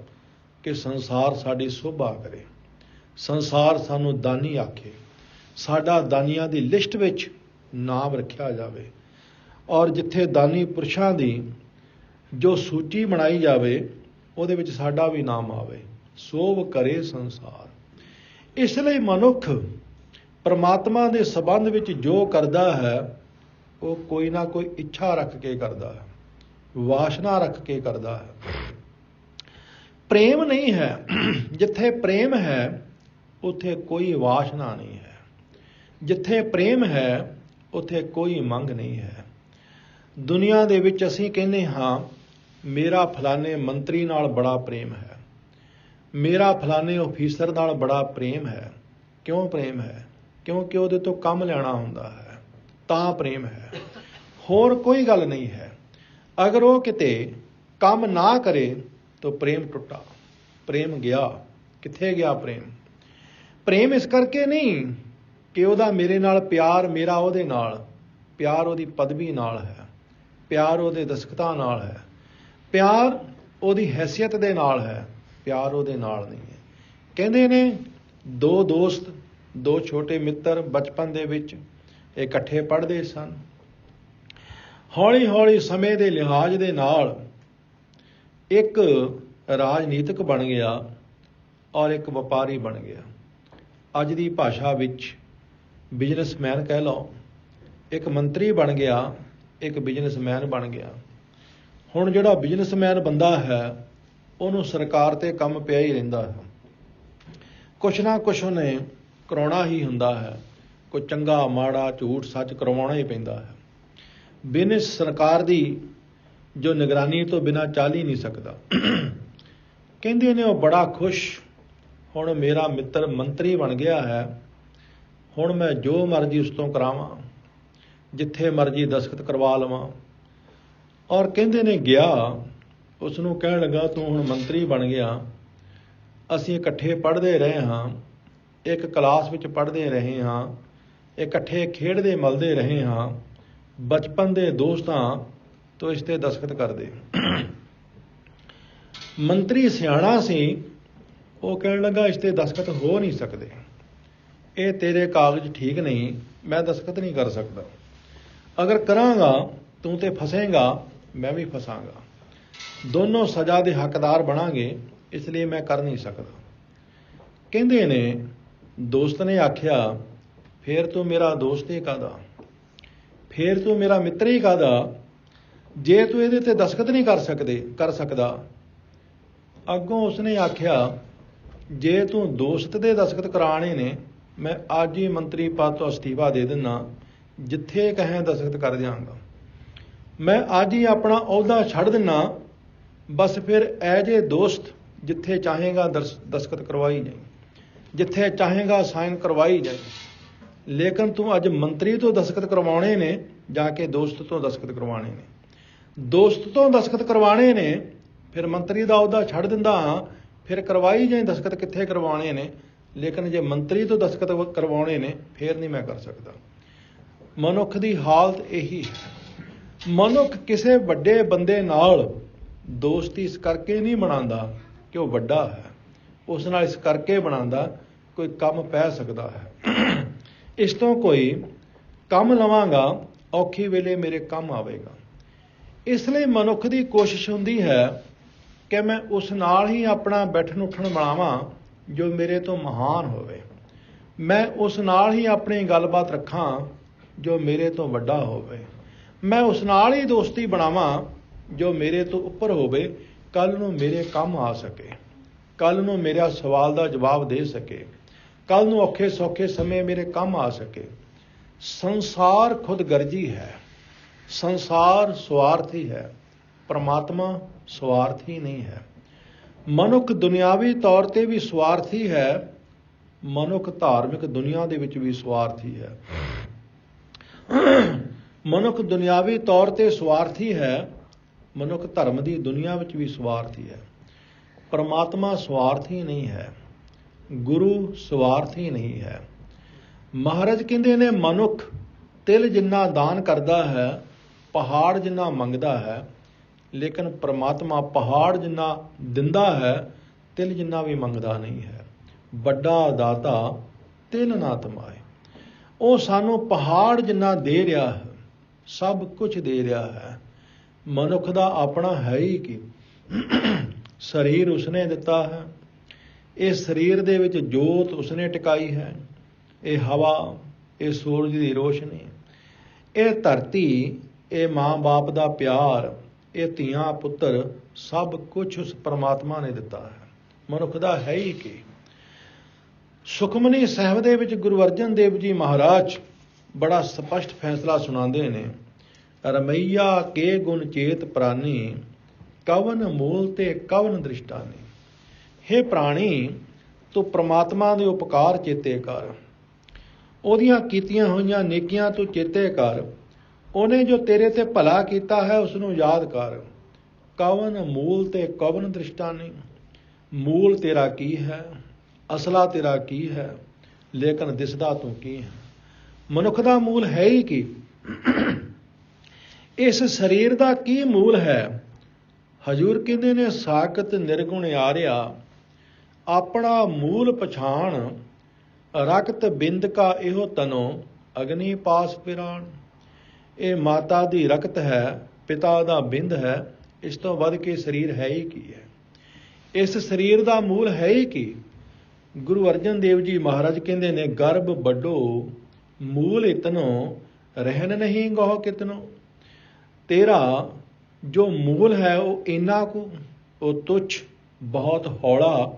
ਕਿ ਸੰਸਾਰ ਸਾਡੀ ਸੋਭਾ ਕਰੇ, ਸੰਸਾਰ ਸਾਨੂੰ ਦਾਨੀ ਆਖੇ, ਸਾਡਾ ਦਾਨੀਆਂ ਦੀ ਲਿਸਟ ਵਿੱਚ ਨਾਮ ਰੱਖਿਆ ਜਾਵੇ, ਔਰ ਜਿੱਥੇ ਦਾਨੀ ਪੁਰਸ਼ਾਂ ਦੀ ਜੋ ਸੂਚੀ ਬਣਾਈ ਜਾਵੇ ਉਹਦੇ ਵਿੱਚ ਸਾਡਾ ਵੀ ਨਾਮ ਆਵੇ। ਸੋਭ ਕਰੇ ਸੰਸਾਰ। ਇਸ ਲਈ ਮਨੁੱਖ ਪਰਮਾਤਮਾ ਦੇ ਸੰਬੰਧ ਵਿੱਚ ਜੋ ਕਰਦਾ ਹੈ ਉਹ ਕੋਈ ਨਾ ਕੋਈ ਇੱਛਾ ਰੱਖ ਕੇ ਕਰਦਾ ਹੈ, ਵਾਸ਼ਨਾ ਰੱਖ ਕੇ ਕਰਦਾ ਹੈ। ਪ੍ਰੇਮ ਨਹੀਂ ਹੈ। ਜਿੱਥੇ ਪ੍ਰੇਮ ਹੈ ਉੱਥੇ ਕੋਈ ਵਾਸ਼ਨਾ ਨਹੀਂ ਹੈ। ਜਿੱਥੇ ਪ੍ਰੇਮ ਹੈ ਉੱਥੇ ਕੋਈ ਮੰਗ ਨਹੀਂ ਹੈ। ਦੁਨੀਆ ਦੇ ਵਿੱਚ ਅਸੀਂ ਕਹਿੰਦੇ ਹਾਂ ਮੇਰਾ ਫਲਾਣੇ ਮੰਤਰੀ ਨਾਲ ਬੜਾ ਪ੍ਰੇਮ ਹੈ, ਮੇਰਾ ਫਲਾਣੇ ਆਫੀਸਰ ਨਾਲ ਬੜਾ ਪ੍ਰੇਮ ਹੈ। ਕਿਉਂ ਪ੍ਰੇਮ ਹੈ? ਕਿਉਂਕਿ ਉਹਦੇ ਤੋਂ ਕੰਮ ਲੈਣਾ ਹੁੰਦਾ ਹੈ, ਤਾਂ ਪ੍ਰੇਮ ਹੈ, ਹੋਰ ਕੋਈ ਗੱਲ ਨਹੀਂ ਹੈ। ਅਗਰ ਉਹ ਕਿਤੇ ਕੰਮ ਨਾ ਕਰੇ ਤਾਂ ਪ੍ਰੇਮ ਟੁੱਟਾ, ਪ੍ਰੇਮ ਗਿਆ। ਕਿੱਥੇ ਗਿਆ ਪ੍ਰੇਮ? ਪ੍ਰੇਮ ਇਸ ਕਰਕੇ ਨਹੀਂ ਕਿ ਉਹਦਾ ਮੇਰੇ ਨਾਲ ਪਿਆਰ, ਮੇਰਾ ਉਹਦੇ ਨਾਲ ਪਿਆਰ ਉਹਦੀ ਪਦਵੀ ਨਾਲ ਹੈ, ਪਿਆਰ ਉਹਦੇ ਦਸਖਤਾਂ ਨਾਲ ਹੈ, ਪਿਆਰ ਉਹਦੀ ਹੈਸੀਅਤ ਦੇ ਨਾਲ ਹੈ, ਪਿਆਰ ਉਹਦੇ ਨਾਲ ਨਹੀਂ ਹੈ। ਕਹਿੰਦੇ ਨੇ ਦੋ ਦੋਸਤ, ਦੋ ਛੋਟੇ ਮਿੱਤਰ ਬਚਪਨ ਦੇ ਵਿੱਚ ਇਕੱਠੇ ਪੜ੍ਹਦੇ ਸਨ। ਹੌਲੀ ਹੌਲੀ ਸਮੇਂ ਦੇ ਲਿਹਾਜ਼ ਦੇ ਨਾਲ ਇੱਕ ਰਾਜਨੀਤਿਕ ਬਣ ਗਿਆ ਔਰ ਇੱਕ ਵਪਾਰੀ ਬਣ ਗਿਆ। ਅੱਜ ਦੀ ਭਾਸ਼ਾ ਵਿੱਚ ਬਿਜ਼ਨਸਮੈਨ ਕਹਿ ਲਓ। ਇੱਕ ਮੰਤਰੀ ਬਣ ਗਿਆ, ਇੱਕ ਬਿਜ਼ਨਸਮੈਨ ਬਣ ਗਿਆ। ਹੁਣ ਜਿਹੜਾ ਬਿਜ਼ਨਸਮੈਨ ਬੰਦਾ ਹੈ ਉਹਨੂੰ ਸਰਕਾਰ 'ਤੇ ਕੰਮ ਪਿਆ ਹੀ ਰਹਿੰਦਾ ਹੈ। ਕੁਛ ਨਾ ਕੁਛ ਉਹਨੇ ਕਰਾਉਣਾ ਹੀ ਹੁੰਦਾ ਹੈ, ਕੋਈ ਚੰਗਾ ਮਾੜਾ ਝੂਠ ਸੱਚ ਕਰਵਾਉਣਾ ਹੀ ਪੈਂਦਾ ਹੈ। ਬਿਜ਼ਨਸ ਸਰਕਾਰ ਦੀ ਜੋ ਨਿਗਰਾਨੀ ਤੋਂ ਬਿਨਾਂ ਚੱਲ ਹੀ ਨਹੀਂ ਸਕਦਾ। ਕਹਿੰਦੇ ਨੇ ਉਹ ਬੜਾ ਖੁਸ਼, ਹੁਣ ਮੇਰਾ ਮਿੱਤਰ ਮੰਤਰੀ ਬਣ ਗਿਆ ਹੈ, ਹੁਣ ਮੈਂ ਜੋ ਮਰਜ਼ੀ ਉਸ ਤੋਂ ਕਰਾਵਾਂ, ਜਿੱਥੇ ਮਰਜ਼ੀ ਦਸਖਤ ਕਰਵਾ ਲਵਾਂ। ਔਰ ਕਹਿੰਦੇ ਨੇ ਗਿਆ, ਉਸ ਨੂੰ ਕਹਿਣ ਲੱਗਾ ਤੂੰ ਹੁਣ ਮੰਤਰੀ ਬਣ ਗਿਆ, ਅਸੀਂ ਇਕੱਠੇ ਪੜ੍ਹਦੇ ਰਹੇ ਹਾਂ, ਇੱਕ ਕਲਾਸ ਵਿੱਚ ਪੜ੍ਹਦੇ ਰਹੇ ਹਾਂ, ਇਕੱਠੇ ਖੇਡਦੇ ਮਲਦੇ ਰਹੇ ਹਾਂ, ਬਚਪਨ ਦੇ ਦੋਸਤਾਂ ਤੋਂ ਇਸ 'ਤੇ ਦਸਖਤ ਕਰਦੇ। ਮੰਤਰੀ ਸਿਆਣਾ ਸੀ, ਉਹ ਕਹਿਣ ਲੱਗਾ ਇਸ 'ਤੇ ਦਸਖਤ ਹੋ ਨਹੀਂ ਸਕਦੇ, ਇਹ ਤੇਰੇ ਕਾਗਜ਼ ਠੀਕ ਨਹੀਂ, ਮੈਂ ਦਸਖਤ ਨਹੀਂ ਕਰ ਸਕਦਾ। ਅਗਰ ਕਰਾਂਗਾ ਤੂੰ ਤੇ ਫਸੇਂਗਾ, ਮੈਂ ਵੀ ਫਸਾਂਗਾ, ਦੋਨੋਂ ਸਜ਼ਾ ਦੇ ਹੱਕਦਾਰ ਬਣਾਂਗੇ, ਇਸ ਲਈ ਮੈਂ ਕਰ ਨਹੀਂ ਸਕਦਾ। ਕਹਿੰਦੇ ਨੇ ਦੋਸਤ ਨੇ ਆਖਿਆ ਫੇਰ ਤੂੰ ਮੇਰਾ ਦੋਸਤ ਹੀ ਕਾਹਦਾ, ਫੇਰ ਤੂੰ ਮੇਰਾ ਮਿੱਤਰ ਹੀ ਕਾਹਦਾ, ਜੇ ਤੂੰ ਇਹਦੇ 'ਤੇ ਦਸਖਤ ਨਹੀਂ ਕਰ ਸਕਦਾ। ਅੱਗੋਂ ਉਸਨੇ ਆਖਿਆ ਜੇ ਤੂੰ ਦੋਸਤ ਦੇ ਦਸਖਤ ਕਰਾਣੇ ਨੇ, ਮੈਂ ਅੱਜ ਹੀ ਮੰਤਰੀ ਪਦ ਤੋਂ ਅਸਤੀਫਾ ਦੇ ਦਿੰਦਾ, ਜਿੱਥੇ ਕਹੇ ਦਸਖਤ ਕਰ ਦਿਆਂਗਾ। ਮੈਂ ਅੱਜ ਹੀ ਆਪਣਾ ਅਹੁਦਾ ਛੱਡ ਦਿੰਦਾ, ਬਸ ਫਿਰ ਐਜ ਏ ਦੋਸਤ ਜਿੱਥੇ ਚਾਹੇਗਾ ਦਸਖਤ ਕਰਵਾਈ ਜਾਏ, ਜਿੱਥੇ ਚਾਹੇਗਾ ਸਾਈਨ ਕਰਵਾਈ ਜਾਏ। ਲੇਕਿਨ ਤੂੰ ਅੱਜ ਮੰਤਰੀ ਤੋਂ ਦਸਖਤ ਕਰਵਾਉਣੇ ਨੇ, ਜਾ ਕੇ ਦੋਸਤ ਤੋਂ ਦਸਖਤ ਕਰਵਾਉਣੇ ਨੇ, ਦੋਸਤ ਤੋਂ ਦਸਖਤ ਕਰਵਾਉਣੇ ਨੇ, ਫਿਰ ਮੰਤਰੀ ਦਾ ਅਹੁਦਾ ਛੱਡ ਦਿੰਦਾ ਹਾਂ, ਫਿਰ ਕਰਵਾਈ ਜਾਏ ਦਸਖਤ ਕਿੱਥੇ ਕਰਵਾਉਣੇ ਨੇ। ਲੇਕਿਨ ਜੇ ਮੰਤਰੀ ਤੋਂ ਦਸਖਤ ਕਰਵਾਉਣੇ ਨੇ ਫਿਰ ਨਹੀਂ ਮੈਂ ਕਰ ਸਕਦਾ। ਮਨੁੱਖ ਦੀ ਹਾਲਤ ਇਹੀ ਹੈ। ਮਨੁੱਖ ਕਿਸੇ ਵੱਡੇ ਬੰਦੇ ਨਾਲ ਦੋਸਤੀ ਇਸ ਕਰਕੇ ਨਹੀਂ ਬਣਾਉਂਦਾ ਕਿ ਉਹ ਵੱਡਾ ਹੈ, ਉਸ ਨਾਲ ਇਸ ਕਰਕੇ ਬਣਾਉਂਦਾ ਕੋਈ ਕੰਮ ਪੈ ਸਕਦਾ ਹੈ, ਇਸ ਤੋਂ ਕੋਈ ਕੰਮ ਲਵਾਂਗਾ, ਔਖੀ ਵੇਲੇ ਮੇਰੇ ਕੰਮ ਆਵੇਗਾ। ਇਸ ਲਈ ਮਨੁੱਖ ਦੀ ਕੋਸ਼ਿਸ਼ ਹੁੰਦੀ ਹੈ ਕਿ ਮੈਂ ਉਸ ਨਾਲ ਹੀ ਆਪਣਾ ਬੈਠਣ ਉੱਠਣ ਬਣਾਵਾਂ ਜੋ ਮੇਰੇ ਤੋਂ ਮਹਾਨ ਹੋਵੇ, ਮੈਂ ਉਸ ਨਾਲ ਹੀ ਆਪਣੀ ਗੱਲਬਾਤ ਰੱਖਾਂ ਜੋ ਮੇਰੇ ਤੋਂ ਵੱਡਾ ਹੋਵੇ, ਮੈਂ ਉਸ ਨਾਲ ਹੀ ਦੋਸਤੀ ਬਣਾਵਾਂ ਜੋ ਮੇਰੇ ਤੋਂ ਉੱਪਰ ਹੋਵੇ, ਕੱਲ੍ਹ ਨੂੰ ਮੇਰੇ ਕੰਮ ਆ ਸਕੇ, ਕੱਲ੍ਹ ਨੂੰ ਮੇਰਾ ਸਵਾਲ ਦਾ ਜਵਾਬ ਦੇ ਸਕੇ, ਕੱਲ੍ਹ ਨੂੰ ਔਖੇ ਸੌਖੇ ਸਮੇਂ ਮੇਰੇ ਕੰਮ ਆ ਸਕੇ। ਸੰਸਾਰ ਖੁਦਗਰਜੀ ਹੈ, ਸੰਸਾਰ ਸਵਾਰਥੀ ਹੈ, ਪਰਮਾਤਮਾ ਸਵਾਰਥੀ ਨਹੀਂ ਹੈ। ਮਨੁੱਖ ਦੁਨਿਆਵੀ ਤੌਰ 'ਤੇ ਵੀ ਸਵਾਰਥੀ ਹੈ, ਮਨੁੱਖ ਧਾਰਮਿਕ ਦੁਨੀਆ ਦੇ ਵਿੱਚ ਵੀ ਸਵਾਰਥੀ ਹੈ। ਮਨੁੱਖ ਦੁਨਿਆਵੀ ਤੌਰ 'ਤੇ ਸਵਾਰਥੀ ਹੈ, ਮਨੁੱਖ ਧਰਮ ਦੀ ਦੁਨੀਆ ਵਿੱਚ ਵੀ ਸਵਾਰਥੀ ਹੈ। ਪਰਮਾਤਮਾ ਸਵਾਰਥੀ ਨਹੀਂ ਹੈ, ਗੁਰੂ ਸਵਾਰਥੀ ਨਹੀਂ ਹੈ। ਮਹਾਰਾਜ ਕਹਿੰਦੇ ਨੇ ਮਨੁੱਖ ਤਿਲ ਜਿੰਨਾ ਦਾਨ ਕਰਦਾ ਹੈ, ਪਹਾੜ ਜਿੰਨਾ ਮੰਗਦਾ ਹੈ, ਲੇਕਿਨ ਪ੍ਰਮਾਤਮਾ ਪਹਾੜ ਜਿੰਨਾ ਦਿੰਦਾ ਹੈ, ਤਿਲ ਜਿੰਨਾ ਵੀ ਮੰਗਦਾ ਨਹੀਂ ਹੈ। ਵੱਡਾ ਦਾਤਾ ਤਿਲ ਨਾ ਤਮਾਏ। ਉਹ ਸਾਨੂੰ ਪਹਾੜ ਜਿੰਨਾ ਦੇ ਰਿਹਾ ਹੈ, ਸਭ ਕੁਝ ਦੇ ਰਿਹਾ ਹੈ। ਮਨੁੱਖ ਦਾ ਆਪਣਾ ਹੈ ਹੀ ਕੀ? ਸਰੀਰ ਉਸਨੇ ਦਿੱਤਾ ਹੈ। ਇਹ ਸਰੀਰ ਦੇ ਵਿੱਚ ਜੋਤ ਉਸਨੇ ਟਿਕਾਈ ਹੈ। ਇਹ ਹਵਾ, ਇਹ ਸੂਰਜ ਦੀ ਰੋਸ਼ਨੀ, ਇਹ ਧਰਤੀ, ਇਹ ਮਾਂ ਬਾਪ ਦਾ ਪਿਆਰ, ਇਹ ਧੀਆਂ ਪੁੱਤਰ, ਸਭ ਕੁਝ ਉਸ ਪਰਮਾਤਮਾ ਨੇ ਦਿੱਤਾ ਹੈ। ਮਨੁੱਖ ਦਾ ਹੈ ਹੀ ਕੀ? ਸੁਖਮਨੀ ਸਾਹਿਬ ਦੇ ਵਿੱਚ ਗੁਰੂ ਅਰਜਨ ਦੇਵ ਜੀ ਮਹਾਰਾਜ ਬੜਾ ਸਪਸ਼ਟ ਫੈਸਲਾ ਸੁਣਾਉਂਦੇ ਨੇ। ਰਮਈਆ ਕੇ ਗੁਣ ਚੇਤ ਪ੍ਰਾਨੀ, ਕਵਨ ਮੂਲ ਤੇ ਕਵਨ ਦ੍ਰਿਸ਼ਟਾਨੀ। ਹੇ ਪ੍ਰਾਣੀ, ਤੂੰ ਪ੍ਰਮਾਤਮਾ ਦੇ ਉਪਕਾਰ ਚੇਤੇ ਕਰ, ਉਹਦੀਆਂ ਕੀਤੀਆਂ ਹੋਈਆਂ ਨੇਕੀਆਂ ਤੂੰ ਚੇਤੇ ਕਰ, ਉਹਨੇ ਜੋ ਤੇਰੇ ਤੇ ਭਲਾ ਕੀਤਾ ਹੈ ਉਸਨੂੰ ਯਾਦ ਕਰ। ਕਵਨ ਮੂਲ ਤੇ ਕਵਨ ਦ੍ਰਿਸ਼ਟਾਨੀ। ਮੂਲ ਤੇਰਾ ਕੀ ਹੈ, ਅਸਲਾ ਤੇਰਾ ਕੀ ਹੈ, ਲੇਕਿਨ ਦਿਸਦਾ ਤੂੰ ਕੀ ਹੈ? ਮਨੁੱਖ ਦਾ ਮੂਲ ਹੈ ਹੀ ਕੀ? ਇਸ ਸਰੀਰ ਦਾ ਕੀ ਮੂਲ ਹੈ? ਹਜ਼ੂਰ ਕਹਿੰਦੇ ਨੇ, ਸਾਕਤ ਨਿਰਗੁਣ ਆਰਿਆ, ਆਪਣਾ ਮੂਲ ਪਛਾਣ, ਰਕਤ ਬਿੰਦ ਕਾ ਇਹੋ ਤਨੋ, ਅਗਨੀ ਪਾਸ ਪਿਰਾਣ। ਇਹ ਮਾਤਾ ਦੀ ਰਕਤ ਹੈ, ਪਿਤਾ ਦਾ ਬਿੰਦ ਹੈ, ਇਸ ਤੋਂ ਵੱਧ ਕੇ ਸਰੀਰ ਹੈ ਹੀ ਕੀ ਹੈ? ਇਸ ਸਰੀਰ ਦਾ ਮੂਲ ਹੈ ਹੀ ਕੀ? ਗੁਰੂ ਅਰਜਨ ਦੇਵ ਜੀ ਮਹਾਰਾਜ ਕਹਿੰਦੇ ਨੇ, ਗਰਭ ਵੱਡੋ ਮੂਲ ਇਤਨੋ, ਰਹਿਨ ਨਹੀਂ ਗਹੁ ਕਿਤਨੋ। ਤੇਰਾ ਜੋ ਮੂਲ ਹੈ ਉਹ ਇੰਨਾ ਕੁ, ਉਹ ਤੁੱਛ, ਬਹੁਤ ਹੌਲਾ,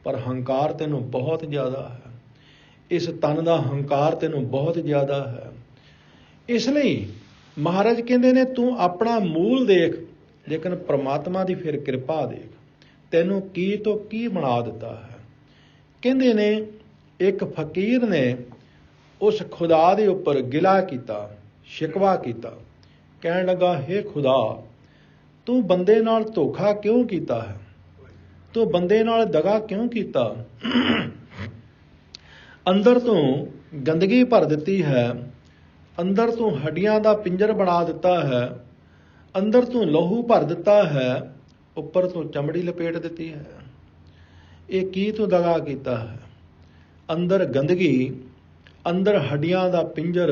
ਪਰ ਹੰਕਾਰ ਤੈਨੂੰ ਬਹੁਤ ਜ਼ਿਆਦਾ ਹੈ। ਇਸ ਤਨ ਦਾ ਹੰਕਾਰ ਤੈਨੂੰ ਬਹੁਤ ਜ਼ਿਆਦਾ ਹੈ। ਇਸ ਲਈ ਮਹਾਰਾਜ ਕਹਿੰਦੇ ਨੇ, ਤੂੰ ਆਪਣਾ ਮੂਲ ਦੇਖ, ਲੇਕਿਨ ਪ੍ਰਮਾਤਮਾ ਦੀ ਫਿਰ ਕਿਰਪਾ ਦੇਖ, ਤੈਨੂੰ ਕੀ ਤੋਂ ਕੀ ਬਣਾ ਦਿੱਤਾ ਹੈ। ਕਹਿੰਦੇ ਨੇ, ਇੱਕ ਫਕੀਰ ਨੇ ਉਸ ਖੁਦਾ ਦੇ ਉੱਪਰ ਗਿਲਾ ਕੀਤਾ, ਸ਼ਿਕਵਾ ਕੀਤਾ, ਕਹਿਣ ਲੱਗਾ, ਹੇ ਖੁਦਾ, ਤੂੰ ਬੰਦੇ ਨਾਲ ਧੋਖਾ ਕਿਉਂ ਕੀਤਾ ਹੈ? ਤੂੰ ਬੰਦੇ ਨਾਲ ਦਗਾ ਕਿਉਂ ਕੀਤਾ? ਅੰਦਰ ਤੋਂ ਗੰਦਗੀ ਭਰ ਦਿੱਤੀ ਹੈ, ਅੰਦਰ ਤੋਂ ਹੱਡੀਆਂ ਦਾ ਪਿੰਜਰ ਬਣਾ ਦਿੱਤਾ ਹੈ, ਅੰਦਰ ਤੋਂ ਲਹੂ ਭਰ ਦਿੱਤਾ ਹੈ, ਉੱਪਰ ਤੋਂ ਚਮੜੀ ਲਪੇਟ ਦਿੱਤੀ ਹੈ। ਇਹ ਕੀ ਤੂੰ ਦਗਾ ਕੀਤਾ ਹੈ? ਅੰਦਰ ਗੰਦਗੀ, ਅੰਦਰ ਹੱਡੀਆਂ ਦਾ ਪਿੰਜਰ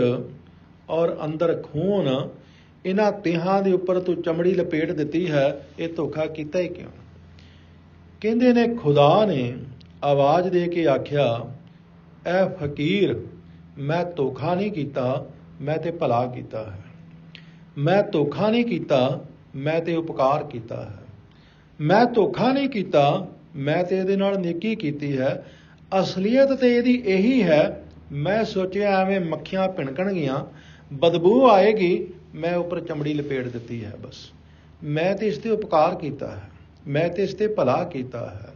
ਔਰ ਅੰਦਰ ਖੂਨ, ਇਹਨਾਂ ਤਿਹਾਂ ਦੇ ਉੱਪਰ ਤੂੰ ਚਮੜੀ ਲਪੇਟ ਦਿੱਤੀ ਹੈ। ਇਹ ਧੋਖਾ ਕੀਤਾ ਹੀ ਕਿਉਂ? ਕਹਿੰਦੇ ਨੇ, ਖੁਦਾ ਨੇ ਆਵਾਜ਼ ਦੇ ਕੇ ਆਖਿਆ, ਐ ਫਕੀਰ, ਮੈਂ ਧੋਖਾ ਨਹੀਂ ਕੀਤਾ, ਮੈਂ ਤੇ ਭਲਾ ਕੀਤਾ ਹੈ। ਮੈਂ ਧੋਖਾ ਨਹੀਂ ਕੀਤਾ, ਮੈਂ ਤੇ ਉਪਕਾਰ ਕੀਤਾ ਹੈ। ਮੈਂ ਧੋਖਾ ਨਹੀਂ ਕੀਤਾ, ਮੈਂ ਤੇ ਇਹਦੇ ਨਾਲ ਨੇਕੀ ਕੀਤੀ ਹੈ। ਅਸਲੀਅਤ ਤੇ ਇਹਦੀ ਇਹੀ ਹੈ, ਮੈਂ ਸੋਚਿਆ ਐਵੇਂ ਮੱਖੀਆਂ ਭਿਣਕਣਗੀਆਂ, ਬਦਬੂ ਆਏਗੀ, ਮੈਂ ਉੱਪਰ ਚਮੜੀ ਲਪੇਟ ਦਿੱਤੀ ਹੈ। ਬਸ ਮੈਂ ਤੇ ਇਸ ਤੇ ਉਪਕਾਰ ਕੀਤਾ ਹੈ, ਮੈਂ ਤੇ ਇਸ ਤੇ ਭਲਾ ਕੀਤਾ ਹੈ।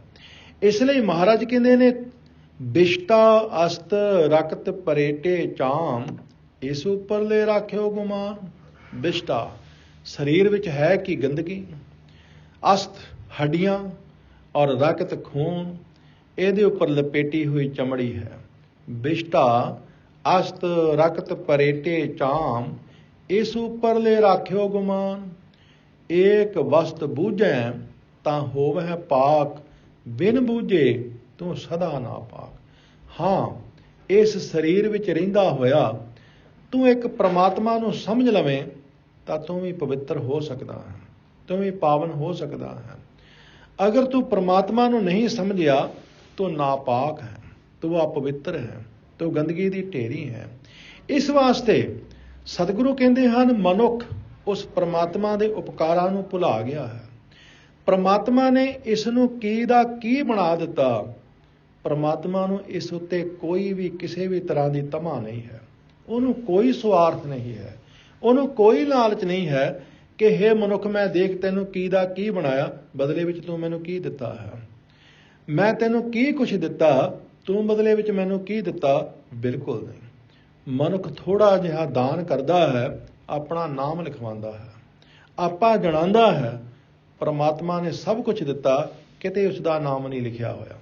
ਇਸ ਲਈ ਮਹਾਰਾਜ ਕਹਿੰਦੇ ਨੇ, ਬਿਸ਼ਟਾ ਅਸਤ ਰਕਤ ਪਰੇਟੇ ਚਾਮ, ਇਸ ਉੱਪਰਲੇ ਰਾਖਿਓ ਗੁਮਾਨ। ਬਿਸ਼ਟਾ ਸਰੀਰ ਵਿੱਚ ਹੈ ਕਿ ਗੰਦਗੀ, ਅਸਤ ਹੱਡੀਆਂ ਔਰ ਰਕਤ ਖੂਨ, ਇਹਦੇ ਉੱਪਰ ਲਪੇਟੀ ਹੋਈ ਚਮੜੀ ਹੈ। ਬਿਸ਼ਟਾ ਅਸਤ ਰਕਤ ਪਰੇਟੇ ਚਾਮ, ਇਸ ਉੱਪਰਲੇ ਰਾਖਿਓ ਗੁਮਾਨ। ਏਕ ਵਸਤ ਬੂਝੈ ਤਾਂ ਹੋਵੈ ਪਾਕ, ਬਿਨ ਬੂਝੇ ਤੂੰ ਸਦਾ ਨਾ ਪਾਕ। ਹਾਂ, ਇਸ ਸਰੀਰ ਵਿੱਚ ਰਹਿੰਦਾ ਹੋਇਆ ਤੂੰ ਇੱਕ ਪ੍ਰਮਾਤਮਾ ਨੂੰ ਸਮਝ ਲਵੇਂ ਤਾਂ ਤੂੰ ਵੀ ਪਵਿੱਤਰ ਹੋ ਸਕਦਾ ਹੈ, ਤੂੰ ਵੀ ਪਾਵਨ ਹੋ ਸਕਦਾ ਹੈ। ਅਗਰ ਤੂੰ ਪ੍ਰਮਾਤਮਾ ਨੂੰ ਨਹੀਂ ਸਮਝਿਆ, ਤੂੰ ਨਾਪਾਕ ਹੈ, ਤੂੰ ਅਪਵਿੱਤਰ ਹੈ, ਤੂੰ ਗੰਦਗੀ ਦੀ ਢੇਰੀ ਹੈ। ਇਸ ਵਾਸਤੇ ਸਤਿਗੁਰੂ ਕਹਿੰਦੇ ਹਨ, ਮਨੁੱਖ ਉਸ ਪ੍ਰਮਾਤਮਾ ਦੇ ਉਪਕਾਰਾਂ ਨੂੰ ਭੁਲਾ ਗਿਆ ਹੈ। ਪ੍ਰਮਾਤਮਾ ਨੇ ਇਸ ਨੂੰ ਕੀ ਦਾ ਕੀ ਬਣਾ ਦਿੱਤਾ। ਪ੍ਰਮਾਤਮਾ ਨੂੰ ਇਸ ਉੱਤੇ ਕੋਈ ਵੀ ਕਿਸੇ ਵੀ ਤਰ੍ਹਾਂ ਦੀ ਤਮਾ ਨਹੀਂ ਹੈ, ਉਹਨੂੰ ਕੋਈ ਸੁਆਰਥ ਨਹੀਂ ਹੈ, ਉਹਨੂੰ ਕੋਈ ਲਾਲਚ ਨਹੀਂ ਹੈ ਕਿ ਹੇ ਮਨੁੱਖ, ਮੈਂ ਦੇਖ ਤੈਨੂੰ ਕੀ ਦਾ ਕੀ ਬਣਾਇਆ, ਬਦਲੇ ਵਿੱਚ ਤੂੰ ਮੈਨੂੰ ਕੀ ਦਿੱਤਾ ਹੈ। ਮੈਂ ਤੈਨੂੰ ਕੀ ਕੁਛ ਦਿੱਤਾ, ਤੂੰ ਬਦਲੇ ਵਿੱਚ ਮੈਨੂੰ ਕੀ ਦਿੱਤਾ। ਬਿਲਕੁਲ ਨਹੀਂ। ਮਨੁੱਖ ਥੋੜਾ ਜਿਹਾ ਦਾਨ ਕਰਦਾ ਹੈ, ਆਪਣਾ ਨਾਮ ਲਿਖਵਾਉਂਦਾ ਹੈ, ਆਪਾ ਜਣਾਉਂਦਾ ਹੈ। ਪਰਮਾਤਮਾ ਨੇ ਸਭ ਕੁਝ ਦਿੱਤਾ, ਕਿਤੇ ਉਸ ਦਾ ਨਾਮ ਨਹੀਂ ਲਿਖਿਆ ਹੋਇਆ।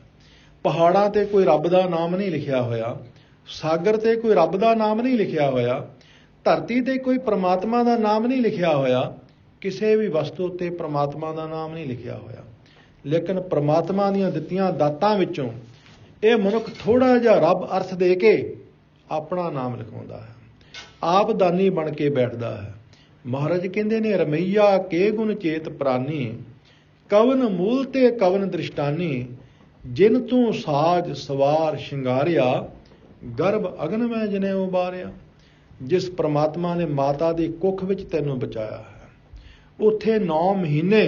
ਪਹਾੜਾਂ ਤੇ ਕੋਈ ਰੱਬ ਦਾ ਨਾਮ ਨਹੀਂ ਲਿਖਿਆ ਹੋਇਆ, ਸਾਗਰ ਤੇ ਕੋਈ ਰੱਬ ਦਾ ਨਾਮ ਨਹੀਂ ਲਿਖਿਆ ਹੋਇਆ, ਧਰਤੀ ਤੇ ਕੋਈ ਪ੍ਰਮਾਤਮਾ ਦਾ ਨਾਮ ਨਹੀਂ ਲਿਖਿਆ ਹੋਇਆ, ਕਿਸੇ ਵੀ ਵਸਤੂ ਉੱਤੇ ਪ੍ਰਮਾਤਮਾ ਦਾ ਨਾਮ ਨਹੀਂ ਲਿਖਿਆ ਹੋਇਆ। ਲੇਕਿਨ ਪ੍ਰਮਾਤਮਾ ਦੀਆਂ ਦਿੱਤੀਆਂ ਦਾਤਾਂ ਵਿੱਚੋਂ ਇਹ ਮਨੁੱਖ ਥੋੜ੍ਹਾ ਜਿਹਾ ਰੱਬ ਅਰਥ ਦੇ ਕੇ ਆਪਣਾ ਨਾਮ ਲਿਖਾਉਂਦਾ ਹੈ, ਆਪ ਦਾਨੀ ਬਣ ਕੇ ਬੈਠਦਾ ਹੈ। ਮਹਾਰਾਜ ਕਹਿੰਦੇ ਨੇ, ਰਮਈਆ ਕੇ ਗੁਣ ਚੇਤ ਪ੍ਰਾਨੀ, ਕਵਨ ਮੂਲ ਤੇ ਕਵਨ ਦ੍ਰਿਸ਼ਟਾਨੀ, ਜਿਨ ਤੂੰ ਸਾਜ ਸਵਾਰ ਸ਼ਿੰਗਾਰਿਆ, ਗਰਭ ਅਗਨ ਮੈਂ ਜਨੇ ਉਬਾਰਿਆ। ਜਿਸ ਪ੍ਰਮਾਤਮਾ ਨੇ ਮਾਤਾ ਦੀ ਕੁੱਖ ਵਿੱਚ ਤੈਨੂੰ ਬਚਾਇਆ ਹੈ, ਉੱਥੇ 9 ਮਹੀਨੇ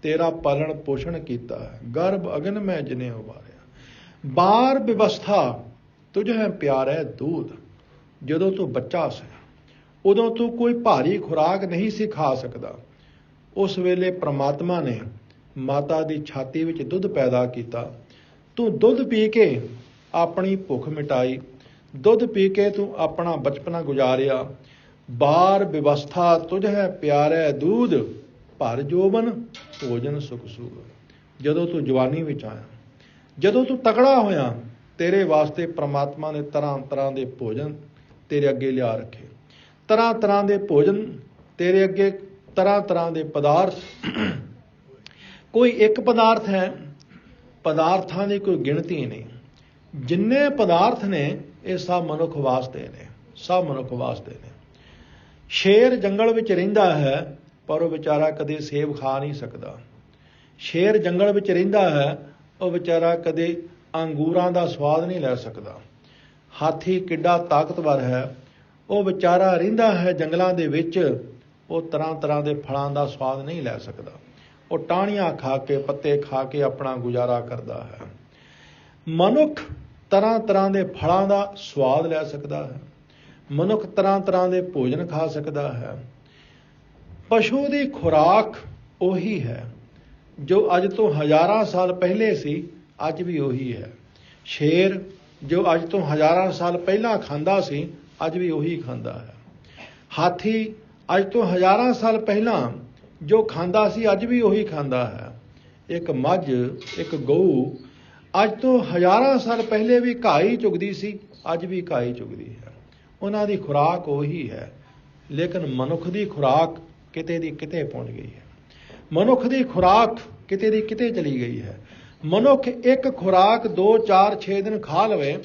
ਤੇਰਾ ਪਾਲਣ ਪੋਸ਼ਣ ਕੀਤਾ ਹੈ, ਗਰਭ ਅਗਨ ਮੈਂ ਜਨੇ ਉਬਾਰਿਆ। ਬਾਰ ਵਿਵਸਥਾ ਤੁਝ ਹੈ ਪਿਆਰੈ ਦੂਧ, ਜਦੋਂ ਤੂੰ ਬੱਚਾ ਸੀ ਉਦੋਂ ਤੂੰ ਕੋਈ ਭਾਰੀ ਖੁਰਾਕ ਨਹੀਂ ਸੀ ਖਾ ਸਕਦਾ। ਉਸ ਵੇਲੇ ਪ੍ਰਮਾਤਮਾ ਨੇ ਮਾਤਾ ਦੀ ਛਾਤੀ ਵਿੱਚ ਦੁੱਧ ਪੈਦਾ ਕੀਤਾ, ਤੂੰ ਦੁੱਧ ਪੀ ਕੇ ਆਪਣੀ ਭੁੱਖ ਮਿਟਾਈ, ਦੁੱਧ ਪੀ ਕੇ ਤੂੰ ਆਪਣਾ ਬਚਪਨਾ ਗੁਜ਼ਾਰਿਆ। ਬਾਰ ਵਿਵਸਥਾ ਤੁਝ ਹੈ ਪਿਆਰੈ ਦੂਧ, ਭਰ ਜੋਬਨ ਭੋਜਨ ਸੁਖ ਸੂਰ। ਜਦੋਂ ਤੂੰ ਜਵਾਨੀ ਵਿੱਚ ਆਇਆ, ਜਦੋਂ ਤੂੰ ਤਕੜਾ ਹੋਇਆ, ਤੇਰੇ ਵਾਸਤੇ ਪ੍ਰਮਾਤਮਾ ਨੇ ਤਰ੍ਹਾਂ ਤਰ੍ਹਾਂ ਦੇ ਭੋਜਨ ਤੇਰੇ ਅੱਗੇ ਲਿਆ ਰੱਖੇ, ਤਰ੍ਹਾਂ ਤਰ੍ਹਾਂ ਦੇ ਭੋਜਨ ਤੇਰੇ ਅੱਗੇ, ਤਰ੍ਹਾਂ ਤਰ੍ਹਾਂ ਦੇ ਪਦਾਰਥ। ਕੋਈ ਇੱਕ ਪਦਾਰਥ ਹੈ, ਪਦਾਰਥਾਂ ਦੀ ਕੋਈ ਗਿਣਤੀ ਨਹੀਂ। ਜਿੰਨੇ ਪਦਾਰਥ ਨੇ ਇਹ ਸਭ ਮਨੁੱਖ ਵਾਸਤੇ ਨੇ, ਸਭ ਮਨੁੱਖ ਵਾਸਤੇ ਨੇ। ਸ਼ੇਰ ਜੰਗਲ ਵਿੱਚ ਰਹਿੰਦਾ ਹੈ, ਪਰ ਉਹ ਵਿਚਾਰਾ ਕਦੇ ਸੇਬ ਖਾ ਨਹੀਂ ਸਕਦਾ। ਸ਼ੇਰ ਜੰਗਲ ਵਿੱਚ ਰਹਿੰਦਾ ਹੈ, ਉਹ ਵਿਚਾਰਾ ਕਦੇ ਅੰਗੂਰਾਂ ਦਾ ਸਵਾਦ ਨਹੀਂ ਲੈ ਸਕਦਾ। ਹਾਥੀ ਕਿੱਡਾ ਤਾਕਤਵਰ ਹੈ, ਉਹ ਵਿਚਾਰਾ ਰਹਿੰਦਾ ਹੈ ਜੰਗਲਾਂ ਦੇ ਵਿੱਚ, ਉਹ ਤਰ੍ਹਾਂ ਤਰ੍ਹਾਂ ਦੇ ਫਲਾਂ ਦਾ ਸਵਾਦ ਨਹੀਂ ਲੈ ਸਕਦਾ। ਉਹ ਟਾਹਣੀਆਂ ਖਾ ਕੇ, ਪੱਤੇ ਖਾ ਕੇ ਆਪਣਾ ਗੁਜ਼ਾਰਾ ਕਰਦਾ ਹੈ। ਮਨੁੱਖ ਤਰ੍ਹਾਂ ਤਰ੍ਹਾਂ ਦੇ ਫਲਾਂ ਦਾ ਸਵਾਦ ਲੈ ਸਕਦਾ ਹੈ, ਮਨੁੱਖ ਤਰ੍ਹਾਂ ਤਰ੍ਹਾਂ ਦੇ ਭੋਜਨ ਖਾ ਸਕਦਾ ਹੈ। ਪਸ਼ੂ ਦੀ ਖੁਰਾਕ ਉਹੀ ਹੈ ਜੋ ਅੱਜ ਤੋਂ ਹਜ਼ਾਰਾਂ ਸਾਲ ਪਹਿਲੇ ਸੀ, ਅੱਜ ਵੀ ਉਹੀ ਹੈ। ਸ਼ੇਰ ਜੋ ਅੱਜ ਤੋਂ ਹਜ਼ਾਰਾਂ ਸਾਲ ਪਹਿਲਾਂ ਖਾਂਦਾ ਸੀ, ਅੱਜ ਵੀ ਉਹੀ ਖਾਂਦਾ ਹੈ। ਹਾਥੀ ਅੱਜ ਤੋਂ ਹਜ਼ਾਰਾਂ ਸਾਲ ਪਹਿਲਾਂ ਜੋ ਖਾਂਦਾ ਸੀ, ਅੱਜ ਵੀ ਉਹੀ ਖਾਂਦਾ ਹੈ। ਇੱਕ ਮੱਝ, ਇੱਕ ਗਊ ਅੱਜ ਤੋਂ ਹਜ਼ਾਰਾਂ ਸਾਲ ਪਹਿਲੇ ਵੀ ਘਾਹ ਹੀ ਚੁਗਦੀ ਸੀ, ਅੱਜ ਵੀ ਘਾਹ ਹੀ ਚੁਗਦੀ ਹੈ। ਉਹਨਾਂ ਦੀ ਖੁਰਾਕ ਉਹੀ ਹੈ। ਲੇਕਿਨ ਮਨੁੱਖ ਦੀ ਖੁਰਾਕ ਕਿਤੇ ਦੀ ਕਿਤੇ ਪਹੁੰਚ ਗਈ ਹੈ। ਮਨੁੱਖ ਦੀ ਖੁਰਾਕ ਕਿਤੇ ਦੀ ਕਿਤੇ ਚਲੀ ਗਈ ਹੈ। ਮਨੁੱਖ ਇੱਕ ਖੁਰਾਕ 2, 4, 6 ਦਿਨ ਖਾ ਲਵੇ,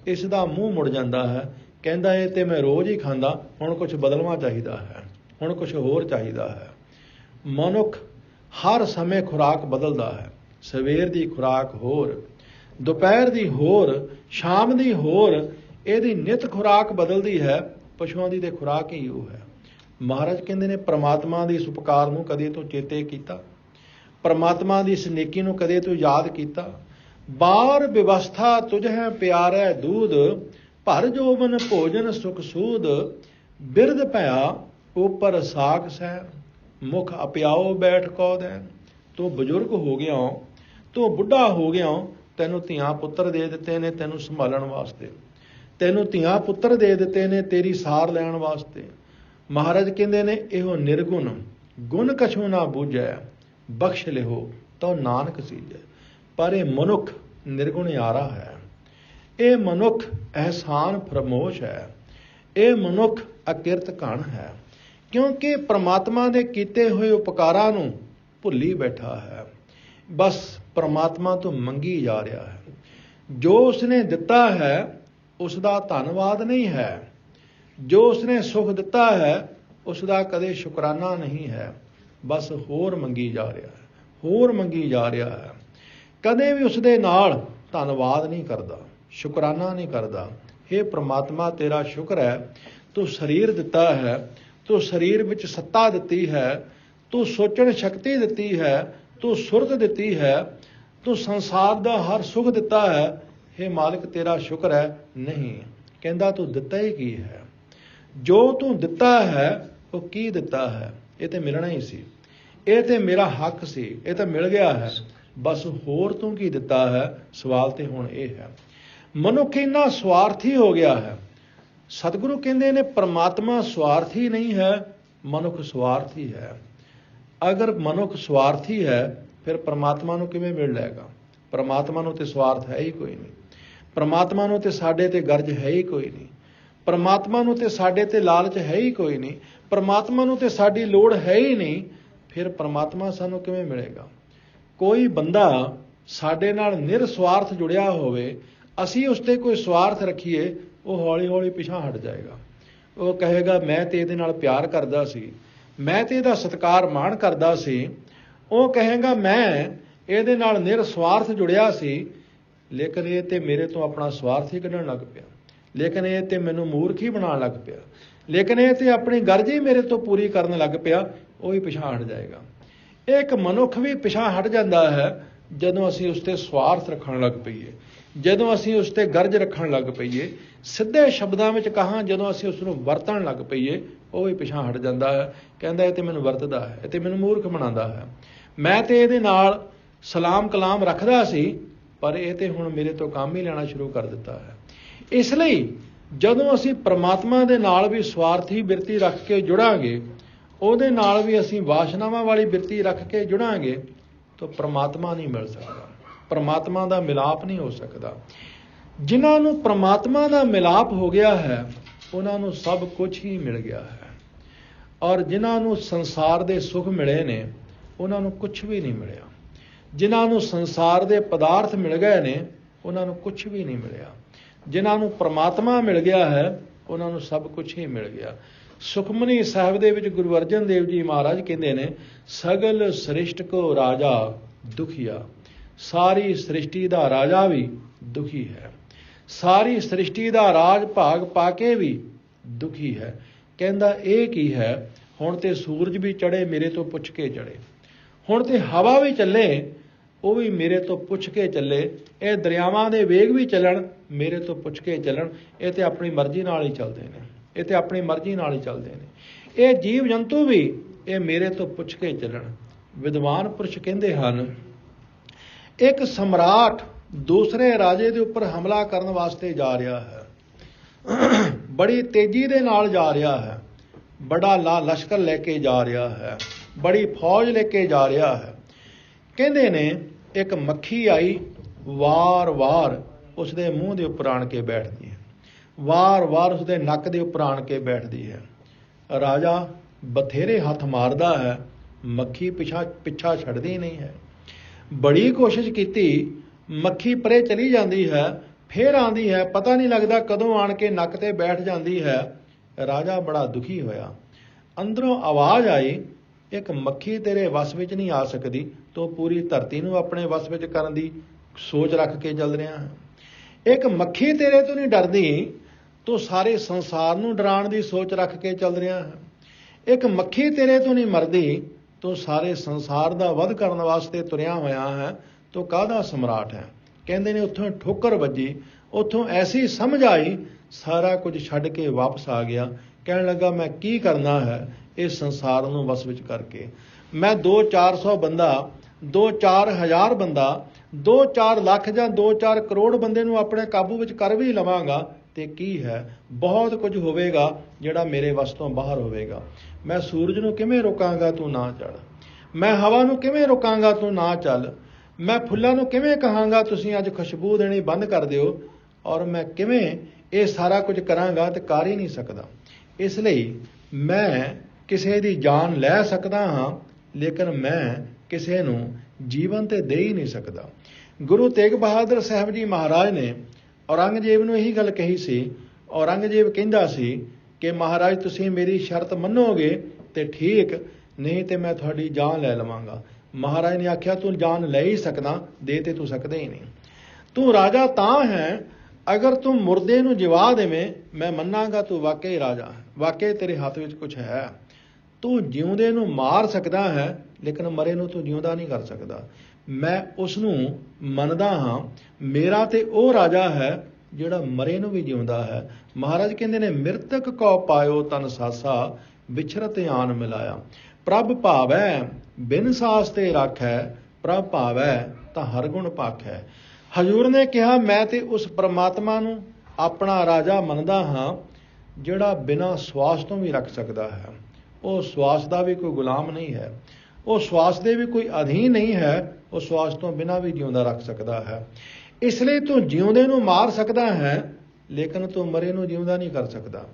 ਇਸ ਦਾ ਮੂੰਹ ਮੁੜ ਜਾਂਦਾ ਹੈ, ਕਹਿੰਦਾ ਇਹ ਤੇ ਮੈਂ ਰੋਜ਼ ਹੀ ਖਾਂਦਾ, ਹੁਣ ਕੁਛ ਬਦਲਣਾ ਚਾਹੀਦਾ ਹੈ, ਹੁਣ ਕੁਛ ਹੋਰ ਚਾਹੀਦਾ ਹੈ। ਮਨੁੱਖ ਹਰ ਸਮੇਂ ਖੁਰਾਕ ਬਦਲਦਾ ਹੈ। ਸਵੇਰ ਦੀ ਖੁਰਾਕ ਹੋਰ, ਦੁਪਹਿਰ ਦੀ ਹੋਰ, ਸ਼ਾਮ ਦੀ ਹੋਰ, ਇਹਦੀ ਨਿਤ ਖੁਰਾਕ ਬਦਲਦੀ ਹੈ। ਪਸ਼ੂਆਂ ਦੀ ਤੇ ਖੁਰਾਕ ਹੀ ਉਹ ਹੈ। ਮਹਾਰਾਜ ਕਹਿੰਦੇ ਨੇ, ਪ੍ਰਮਾਤਮਾ ਦੀ ਇਸ ਉਪਕਾਰ ਨੂੰ ਕਦੇ ਤੂੰ ਚੇਤੇ ਕੀਤਾ? ਪ੍ਰਮਾਤਮਾ ਦੀ ਇਸ ਨੇਕੀ ਨੂੰ ਕਦੇ ਤੂੰ ਯਾਦ ਕੀਤਾ? ਬਾਰ ਵਿਵਸਥਾ ਤੁਝ ਹੈ ਪਿਆਰੈ ਦੂਧ, ਭਰ ਜੋਬਨ ਭੋਜਨ ਸੁਖ ਸੂਦ, ਬਿਰਧ ਭਇਆ ਉਪਰ ਸਾਖ ਸਹਿ, ਮੁਖ ਅਪਿਆਓ ਬੈਠ ਕੋ ਦੇ। ਤੂੰ ਬਜ਼ੁਰਗ ਹੋ ਗਿਆ, ਤੂੰ ਬੁੱਢਾ ਹੋ ਗਿਆ, ਤੈਨੂੰ ਧੀਆਂ ਪੁੱਤਰ ਦੇ ਦਿੱਤੇ ਨੇ ਤੈਨੂੰ ਸੰਭਾਲਣ ਵਾਸਤੇ, ਤੈਨੂੰ ਧੀਆਂ ਪੁੱਤਰ ਦੇ ਦਿੱਤੇ ਨੇ ਤੇਰੀ ਸਾਰ ਲੈਣ ਵਾਸਤੇ। ਮਹਾਰਾਜ ਕਹਿੰਦੇ ਨੇ, ਇਹੋ ਨਿਰਗੁਣ ਗੁਣ ਕਛੂ ਨਾ ਬੂਝੈ, ਬਖਸ਼ ਲਿਹੋ ਤੋ ਨਾਨਕ ਸੀਜੈ। ਪਰ ਇਹ ਮਨੁੱਖ ਨਿਰਗੁਣਿਆਰਾ ਹੈ, ਇਹ ਮਨੁੱਖ ਅਹਿਸਾਨ ਫਰਮੋਸ਼ ਹੈ, ਇਹ ਮਨੁੱਖ ਅਕਿਰਤ ਘਣ ਹੈ, ਕਿਉਂਕਿ ਪ੍ਰਮਾਤਮਾ ਦੇ ਕੀਤੇ ਹੋਏ ਉਪਕਾਰਾਂ ਨੂੰ ਭੁੱਲੀ ਬੈਠਾ ਹੈ। ਬਸ ਪ੍ਰਮਾਤਮਾ ਤੋਂ ਮੰਗੀ ਜਾ ਰਿਹਾ ਹੈ। ਜੋ ਉਸਨੇ ਦਿੱਤਾ ਹੈ ਉਸ ਦਾ ਧੰਨਵਾਦ ਨਹੀਂ ਹੈ, ਜੋ ਉਸਨੇ ਸੁਖ ਦਿੱਤਾ ਹੈ ਉਸ ਦਾ ਕਦੇ ਸ਼ੁਕਰਾਨਾ ਨਹੀਂ ਹੈ। ਬਸ ਹੋਰ ਮੰਗੀ ਜਾ ਰਿਹਾ ਹੈ, ਹੋਰ ਮੰਗੀ ਜਾ ਰਿਹਾ ਹੈ। ਕਦੇ ਵੀ ਉਸਦੇ ਨਾਲ ਧੰਨਵਾਦ ਨਹੀਂ ਕਰਦਾ, ਸ਼ੁਕਰਾਨਾ ਨਹੀਂ ਕਰਦਾ। ਹੇ ਪ੍ਰਮਾਤਮਾ, ਤੇਰਾ ਸ਼ੁਕਰ ਹੈ, ਤੂੰ ਸਰੀਰ ਦਿੱਤਾ ਹੈ, ਤੂੰ ਸਰੀਰ ਵਿੱਚ ਸੱਤਾ ਦਿੱਤੀ ਹੈ, ਤੂੰ ਸੋਚਣ ਸ਼ਕਤੀ ਦਿੱਤੀ ਹੈ, ਤੂੰ ਸੁਰਤ ਦਿੱਤੀ ਹੈ, ਤੂੰ ਸੰਸਾਰ ਦਾ ਹਰ ਸੁਖ ਦਿੱਤਾ ਹੈ। ਹੇ ਮਾਲਿਕ, ਤੇਰਾ ਸ਼ੁਕਰ ਹੈ। ਨਹੀਂ, ਕਹਿੰਦਾ ਤੂੰ ਦਿੱਤਾ ਹੀ ਕੀ ਹੈ? ਜੋ ਤੂੰ ਦਿੱਤਾ ਹੈ ਉਹ ਕੀ ਦਿੱਤਾ ਹੈ? ਇਹ ਤੇ ਮਿਲਣਾ ਹੀ ਸੀ, ਇਹ ਤੇ ਮੇਰਾ ਹੱਕ ਸੀ, ਇਹ ਤਾਂ ਮਿਲ ਗਿਆ ਹੈ। ਬਸ ਹੋਰ ਤੂੰ ਕੀ ਦਿੱਤਾ ਹੈ? ਸਵਾਲ ਤੇ ਹੁਣ ਇਹ ਹੈ। ਮਨੁੱਖ ਇੰਨਾ ਸਵਾਰਥੀ ਹੋ ਗਿਆ ਹੈ। ਸਤਿਗੁਰੂ ਕਹਿੰਦੇ ਨੇ, ਪ੍ਰਮਾਤਮਾ ਸਵਾਰਥੀ ਨਹੀਂ ਹੈ, ਮਨੁੱਖ ਸਵਾਰਥੀ ਹੈ। ਅਗਰ ਮਨੁੱਖ ਸਵਾਰਥੀ ਹੈ ਫਿਰ ਪ੍ਰਮਾਤਮਾ ਨੂੰ ਕਿਵੇਂ ਮਿਲ ਲਏਗਾ? ਪ੍ਰਮਾਤਮਾ ਨੂੰ ਤੇ ਸਵਾਰਥ ਹੈ ਹੀ ਕੋਈ ਨਹੀਂ, ਪ੍ਰਮਾਤਮਾ ਨੂੰ ਤੇ ਸਾਡੇ ਤੇ ਗਰਜ ਹੈ ਹੀ ਕੋਈ ਨਹੀਂ। परमात्मा नूं ते साडे ते लालच है ही कोई नहीं, परमात्मा नूं ते साडी लोड़ है ही नहीं, फिर परमात्मा सानूं किवें मिलेगा? कोई बंदा साडे नाल निरस्वार्थ जुड़िया होवे, असीं उस ते कोई स्वार्थ रखीए, वो हौली हौली पिछां हट जाएगा। वो कहेगा मैं ते इहदे नाल प्यार करदा सी, मैं ते इहदा सत्कार माण करदा सी। वो कहेगा मैं इहदे नाल निरस्वार्थ जुड़िया सी, लेकिन ये ते मेरे तो अपना स्वार्थ ही कढण लग पिया, लेकिन ये ते मैनूं मूर्ख ही बनाउण लग पिया, लेकिन ये ते अपनी गर्ज ही मेरे तो पूरी करन लग पिया, वो ही पिछां हट जाएगा। एक मनुख भी पिछां हट जाता है ਜਦੋਂ ਅਸੀਂ ਉਸ ਤੇ ਸਵਾਰਥ ਰੱਖਣ ਲੱਗ ਪਈਏ, ਜਦੋਂ ਅਸੀਂ ਉਸ ਤੇ ਗਰਜ ਰੱਖਣ ਲੱਗ ਪਈਏ। ਸਿੱਧੇ ਸ਼ਬਦਾਂ ਵਿੱਚ ਕਹਾਂ, ਜਦੋਂ ਅਸੀਂ ਉਸ ਨੂੰ ਵਰਤਣ ਲੱਗ ਪਈਏ, ਉਹ ਵੀ ਪਿਛਾਂ ਹਟ ਜਾਂਦਾ ਹੈ। ਕਹਿੰਦਾ ਇਹ ਤੇ ਮੈਨੂੰ ਵਰਤਦਾ ਹੈ, ਇਹ ਤੇ ਮੈਨੂੰ ਮੂਰਖ ਬਣਾਉਂਦਾ ਹੈ, ਮੈਂ ਤੇ ਇਹਦੇ ਨਾਲ ਸਲਾਮ ਕਲਾਮ ਰੱਖਦਾ ਸੀ, ਪਰ ਇਹ ਤੇ ਹੁਣ ਮੇਰੇ ਤੋਂ ਕੰਮ ਹੀ ਲੈਣਾ ਸ਼ੁਰੂ ਕਰ ਦਿੱਤਾ ਹੈ। ਇਸ ਲਈ ਜਦੋਂ ਅਸੀਂ ਪ੍ਰਮਾਤਮਾ ਦੇ ਨਾਲ ਵੀ ਸਵਾਰਥੀ ਬਿਰਤੀ ਰੱਖ ਕੇ ਜੁੜਾਂਗੇ, ਉਹਦੇ ਨਾਲ ਵੀ ਅਸੀਂ ਵਾਸ਼ਨਾਵਾਂ ਵਾਲੀ ਬਿਰਤੀ ਰੱਖ ਕੇ ਜੁੜਾਂਗੇ, तो परमात्मा नहीं मिल सकता, परमात्मा का मिलाप नहीं हो सकता। जिन्होंने परमात्मा का मिलाप हो गया है, उन्होंने सब कुछ ही मिल गया है, और जिन्होंने संसार के सुख मिले ने, उन्होंने कुछ भी नहीं मिलया। जिन्होंने संसार के पदार्थ मिल गए ने, उन्होंने कुछ भी नहीं मिलया। जिन्होंने परमात्मा मिल गया है, उन्होंने सब कुछ ही मिल गया। सुखमनी साहिब दे विच गुरु अर्जन देव जी महाराज कहते ने, सगल सृष्ट को राजा दुखिया, सारी सृष्टि का राजा भी दुखी है, सारी सृष्टि का राज भाग पाके भी दुखी है। कहंदा ये की है, हुण ते सूरज भी चढ़े मेरे तो पुछ के चढ़े, हुण ते हवा भी चले वो भी मेरे तो पुछ के चले, ये दरियावां दे वेग भी चलन मेरे तो पुछ के चलन, ये ते अपनी मर्जी नाल ही चलते हैं, ये तो अपनी मर्जी नाल ही चलते हैं। ये जीव जंतु भी ये मेरे तो पुछ के चलन। विद्वान पुरुष कहते हैं, एक सम्राट दूसरे राजे के उपर हमला करने वास्ते जा रहा है, बड़ी तेजी दे नाल जा रहा है, बड़ा लश्कर लेके जा रहा है, बड़ी फौज लेके जा रहा है। कहते ने एक मक्खी आई, वार वार उसके मूँह के उपर आण के बैठती है, वार वार उसके नक के उपर आण के बैठती है। राजा बथेरे हथ मारदा है, मक्खी पिछा छड़दी नहीं है। बड़ी कोशिश की, मक्खी परे चली जाती है, फिर आती है, पता नहीं लगता कदों आण के नक ते बैठ जाती है। राजा बड़ा दुखी होया, अंदरों आवाज़ आई, एक मक्खी तेरे वस विच नहीं आ सकती, तो पूरी धरती नूं अपने वस विच करन दी सोच रख के चल रहा है। एक मक्खी तेरे तो नहीं डरदी, तो सारे संसार नूं डराण दी सोच रख के चल रहा है। एक मक्खी तेरे तो नहीं मरदी, तो सारे संसार दा वध करन वास्ते तुरिया होया है, तो काहदा सम्राट है। कहंदे ने उत्थों ठोकर वजी, उत्थों ऐसी समझ आई, सारा कुछ छड्ड के वापस आ गया। कहण लगा मैं की करना है इस संसार नूं वस विच करके, मैं 2-400 बंदा, 2-4 हज़ार बंदा, 2-4 लाख जां 2-4 करोड़ बंदे नूं अपने काबू विच कर भी लवांगा ते की है, बहुत कुछ होवेगा जिहड़ा मेरे वस तों बाहर होवेगा। मैं सूरज नूं किवें रोकांगा तू ना चढ़, मैं हवा नूं किवें रोकांगा तू ना चल, मैं फुल्लां नूं किवें कहांगा तुसीं अज खुशबू देनी बंद कर दिओ, और मैं किवें ये सारा कुछ करांगा ते कर ही नहीं सकदा। इसलिए मैं किसी दी जान लै सकदा हाँ, लेकिन मैं किसी नूं जीवन ते दे ही नहीं सकदा। गुरु तेग बहादुर साहब जी महाराज ने औरंगजेब नूं यही गल कही सी। औरंगजेब कहंदा सी कि महाराज तुसीं मेरी शर्त मन्नोगे ते ठीक, नहीं तो मैं तुहाडी जान लै लवांगा। महाराज ने आख्या तू जान ले ही सकदा, दे ते तू सकदे ही नहीं। तू राजा तां है अगर तू मुर्दे नूं जिवा देवें, मैं मन्नांगा तू वाकई राजा है, वाकई तेरे हथ विच कुछ है। तू जिउंदे नूं मार सकदा है, लेकिन मरे नूं तू जिउंदा नहीं कर सकदा। मैं उसनूं मनदा हाँ, मेरा ते ओ राजा है जिहड़ा मरे नूं भी जिउंदा है। महाराज कहंदे ने मृतक को पायो तन सासा, विछरत आन मिलाया। प्रभ भावै बिन सास ते राखै, प्रभ भावै तां हर गुण भाखै। हजूर ने कहा मैं ते उस परमात्मा नूं अपना राजा मनदा हाँ जिहड़ा बिना स्वास तो भी रख सकदा है। वो स्वास का भी कोई गुलाम नहीं है, वो स्वास के भी कोई अधीन नहीं है, वो श्वास तो बिना भी जिउंदा रख सकता है। इसलिए तू जिउंदे नूं मार सकदा है, ਲੇਕਿਨ ਤੂੰ ਮਰੇ ਨੂੰ ਜਿਉਂਦਾ ਨਹੀਂ ਕਰ ਸਕਦਾ।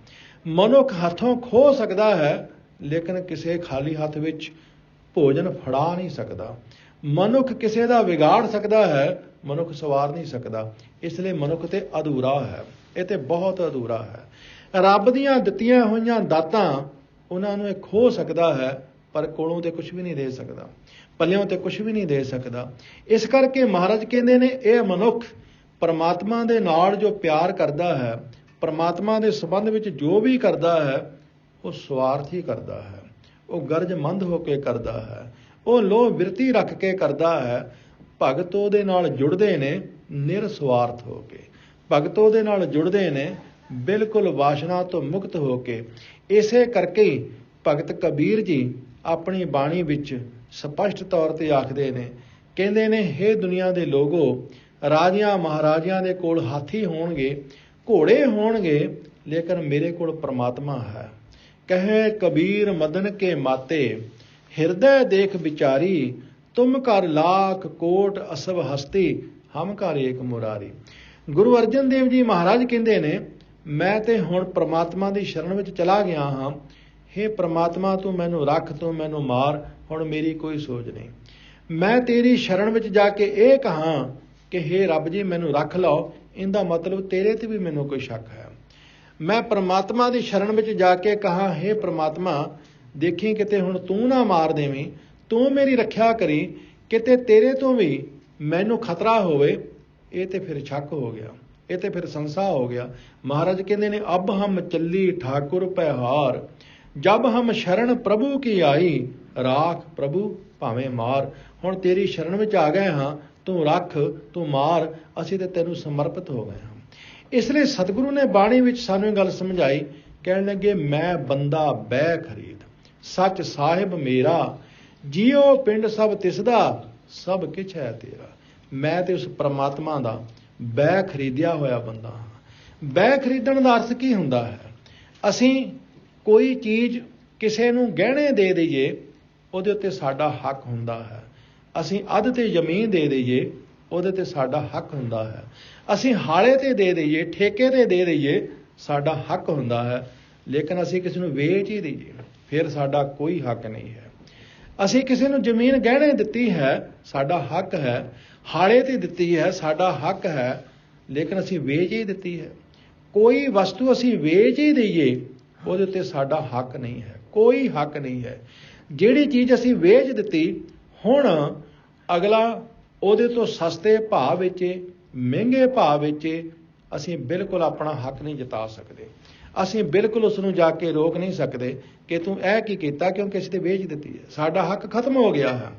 ਮਨੁੱਖ ਹੱਥੋਂ ਖੋਹ ਸਕਦਾ ਹੈ, ਲੇਕਿਨ ਕਿਸੇ ਖਾਲੀ ਹੱਥ ਵਿੱਚ ਭੋਜਨ ਫੜਾ ਨਹੀਂ ਸਕਦਾ। ਮਨੁੱਖ ਕਿਸੇ ਦਾ ਵਿਗਾੜ ਸਕਦਾ ਹੈ, ਮਨੁੱਖ ਸਵਾਰ ਨਹੀਂ ਸਕਦਾ। ਇਸ ਲਈ ਮਨੁੱਖ ਤੇ ਅਧੂਰਾ ਹੈ, ਇਹ ਤੇ ਬਹੁਤ ਅਧੂਰਾ ਹੈ। ਰੱਬ ਦੀਆਂ ਦਿੱਤੀਆਂ ਹੋਈਆਂ ਦਾਤਾਂ ਉਹਨਾਂ ਨੂੰ ਇਹ ਖੋਹ ਸਕਦਾ ਹੈ, ਪਰ ਕੋਲੋਂ ਤੇ ਕੁਝ ਵੀ ਨਹੀਂ ਦੇ ਸਕਦਾ, ਪੱਲਿਓਂ ਤੇ ਕੁਝ ਵੀ ਨਹੀਂ ਦੇ ਸਕਦਾ। ਇਸ ਕਰਕੇ ਮਹਾਰਾਜ ਕਹਿੰਦੇ ਨੇ, ਇਹ ਮਨੁੱਖ ਪਰਮਾਤਮਾ ਦੇ ਨਾਲ ਜੋ ਪਿਆਰ ਕਰਦਾ ਹੈ, ਪਰਮਾਤਮਾ ਦੇ ਸੰਬੰਧ ਵਿੱਚ ਜੋ ਵੀ ਕਰਦਾ ਹੈ, ਉਹ ਸਵਾਰਥੀ ਕਰਦਾ ਹੈ, ਉਹ ਗਰਜਮੰਦ ਹੋ ਕੇ ਕਰਦਾ ਹੈ, ਉਹ ਲੋਭ ਬਿਰਤੀ ਰੱਖ ਕੇ ਕਰਦਾ ਹੈ। ਭਗਤ ਉਹਦੇ ਨਾਲ ਜੁੜਦੇ ਨੇ ਨਿਰਸਵਾਰਥ ਹੋ ਕੇ, ਭਗਤ ਉਹਦੇ ਨਾਲ ਜੁੜਦੇ ਨੇ ਬਿਲਕੁਲ ਵਾਸ਼ਨਾ ਤੋਂ ਮੁਕਤ ਹੋ ਕੇ। ਇਸੇ ਕਰਕੇ ਭਗਤ ਕਬੀਰ ਜੀ ਆਪਣੀ ਬਾਣੀ ਵਿੱਚ ਸਪਸ਼ਟ ਤੌਰ ਤੇ ਆਖਦੇ ਨੇ, ਕਹਿੰਦੇ ਨੇ, ਹੇ ਦੁਨੀਆ ਦੇ ਲੋਗੋ, ਰਾਜਿਆਂ ਮਹਾਰਾਜਿਆਂ ਦੇ ਕੋਲ ਹਾਥੀ ਹੋਣਗੇ, ਘੋੜੇ ਹੋਣਗੇ, ਲੇਕਿਨ ਮੇਰੇ ਕੋਲ ਪਰਮਾਤਮਾ ਹੈ। ਕਹੇ ਕਬੀਰ ਮਦਨ ਕੇ ਮਾਤੇ, ਹਿਰਦੈ ਦੇਖ ਵਿਚਾਰੀ, ਤੁਮ ਕਰ ਲਾਖ ਕੋਟ ਅਸਵ ਹਸਤੀ, ਹਮ ਕਰ ਏਕ ਮੁਰਾਰੀ। ਗੁਰੂ ਅਰਜਨ ਦੇਵ ਜੀ ਮਹਾਰਾਜ ਕਹਿੰਦੇ ਨੇ, ਮੈਂ ਤੇ ਹੁਣ ਪ੍ਰਮਾਤਮਾ ਦੀ ਸ਼ਰਨ ਵਿੱਚ ਚਲਾ ਗਿਆ ਹਾਂ। ਹੇ ਪ੍ਰਮਾਤਮਾ, ਤੂੰ ਮੈਨੂੰ ਰੱਖ, ਤੂੰ ਮੈਨੂੰ ਮਾਰ, ਹੁਣ ਮੇਰੀ ਕੋਈ ਸੋਚ ਨਹੀਂ। ਮੈਂ ਤੇਰੀ ਸ਼ਰਨ ਵਿੱਚ ਜਾ ਕੇ ਇਹ ਕਹਾਂ ਕਿ ਹੇ ਰੱਬ ਜੀ ਮੈਨੂੰ ਰੱਖ ਲਓ, ਇਹਦਾ ਮਤਲਬ ਤੇਰੇ ਤੇ ਵੀ ਮੈਨੂੰ ਕੋਈ ਸ਼ੱਕ ਹੈ। ਮੈਂ ਪ੍ਰਮਾਤਮਾ ਦੀ ਸ਼ਰਨ ਵਿੱਚ ਜਾ ਕੇ ਕਹਾਂ, ਹੇ ਪ੍ਰਮਾਤਮਾ ਦੇਖੀ ਕਿਤੇ ਹੁਣ ਤੂੰ ਨਾ ਮਾਰ ਦੇਵੀਂ, ਤੂੰ ਮੇਰੀ ਰੱਖਿਆ ਕਰੀ, ਕਿਤੇ ਤੇਰੇ ਤੋਂ ਵੀ ਮੈਨੂੰ ਖਤਰਾ ਹੋਵੇ। ਇਹ ਤੇ ਫਿਰ ਸ਼ੱਕ ਹੋ ਗਿਆ, ਇਹ ਤੇ ਫਿਰ ਸੰਸਾ ਹੋ ਗਿਆ। ਮਹਾਰਾਜ ਕਹਿੰਦੇ ਨੇ, ਅਬ ਹਮ ਚੱਲੀ ਠਾਕੁਰ ਪਹਿਹਾਰ, ਜਬ ਹਮ ਸ਼ਰਨ ਪ੍ਰਭੂ ਕੀ ਆਈ, ਰਾਖ ਪ੍ਰਭੂ ਭਾਵੇਂ ਮਾਰ। ਹੁਣ ਤੇਰੀ ਸ਼ਰਨ ਵਿੱਚ ਆ ਗਏ ਹਾਂ, ਤੂੰ ਰੱਖ, ਤੂੰ ਮਾਰ, ਅਸੀਂ ਤੇ ਤੈਨੂੰ ਸਮਰਪਿਤ ਹੋ ਗਏ ਹਾਂ। ਇਸ ਲਈ ਸਤਿਗੁਰੂ ਨੇ ਬਾਣੀ ਵਿੱਚ ਸਾਨੂੰ ਇਹ ਗੱਲ ਸਮਝਾਈ, ਕਹਿਣ ਲੱਗੇ, ਮੈਂ ਬੰਦਾ ਬਹਿ ਖਰੀਦ, ਸੱਚ ਸਾਹਿਬ ਮੇਰਾ, ਜੀਓ ਪਿੰਡ ਸਭ ਤਿਸਦਾ, ਸਭ ਕਿਛ ਹੈ ਤੇਰਾ। ਮੈਂ ਤੇ ਉਸ ਪ੍ਰਮਾਤਮਾ ਦਾ ਬਹਿ ਖਰੀਦਿਆ ਹੋਇਆ ਬੰਦਾ ਹਾਂ। ਬਹਿ ਖਰੀਦਣ ਦਾ ਅਰਥ ਕੀ ਹੁੰਦਾ ਹੈ? ਅਸੀਂ ਕੋਈ ਚੀਜ਼ ਕਿਸੇ ਨੂੰ ਗਹਿਣੇ ਦੇ ਦਈਏ, ਉਹਦੇ ਉੱਤੇ ਸਾਡਾ ਹੱਕ ਹੁੰਦਾ ਹੈ। ਅਸੀਂ ਅੱਧ ਤੇ ਜ਼ਮੀਨ ਦੇ ਦਈਏ, ਉਹਦੇ ਤੇ ਸਾਡਾ ਹੱਕ ਹੁੰਦਾ ਹੈ। ਅਸੀਂ ਹਾਲੇ ਤੇ ਦੇ ਦਈਏ, ਠੇਕੇ ਤੇ ਦੇ ਦਈਏ, ਸਾਡਾ ਹੱਕ ਹੁੰਦਾ ਹੈ। ਲੇਕਿਨ ਅਸੀਂ ਕਿਸੇ ਨੂੰ ਵੇਚ ਹੀ ਦਈਏ, ਫਿਰ ਸਾਡਾ ਕੋਈ ਹੱਕ ਨਹੀਂ ਹੈ। ਅਸੀਂ ਕਿਸੇ ਨੂੰ ਜ਼ਮੀਨ ਗਹਿਣੇ ਦਿੱਤੀ ਹੈ, ਸਾਡਾ ਹੱਕ ਹੈ। ਹਾਲੇ ਤੇ ਦਿੱਤੀ ਹੈ, ਸਾਡਾ ਹੱਕ ਹੈ, ਲੇਕਿਨ ਅਸੀਂ ਵੇਚ ਹੀ ਦਿੱਤੀ ਹੈ। ਕੋਈ ਵਸਤੂ ਅਸੀਂ ਵੇਚ ਹੀ ਦਈਏ, ਉਹਦੇ ਉੱਤੇ ਸਾਡਾ ਹੱਕ ਨਹੀਂ ਹੈ, ਕੋਈ ਹੱਕ ਨਹੀਂ ਹੈ। ਜਿਹੜੀ ਚੀਜ਼ ਅਸੀਂ ਵੇਚ ਦਿੱਤੀ, ਹੁਣ ਅਗਲਾ ਉਹਦੇ ਤੋਂ ਸਸਤੇ ਭਾਅ ਵੇਚੇ, ਮਹਿੰਗੇ ਭਾਅ ਵੇਚੇ, ਅਸੀਂ ਬਿਲਕੁਲ ਆਪਣਾ ਹੱਕ ਨਹੀਂ ਜਤਾ ਸਕਦੇ। ਅਸੀਂ ਬਿਲਕੁਲ ਉਸ ਨੂੰ ਜਾ ਕੇ ਰੋਕ ਨਹੀਂ ਸਕਦੇ ਕਿ ਤੂੰ ਇਹ ਕੀ ਕੀਤਾ, ਕਿਉਂਕਿ ਅਸੀਂ ਤੇ ਵੇਚ ਦਿੱਤੀ ਹੈ, ਸਾਡਾ ਹੱਕ ਖਤਮ ਹੋ ਗਿਆ ਹੈ।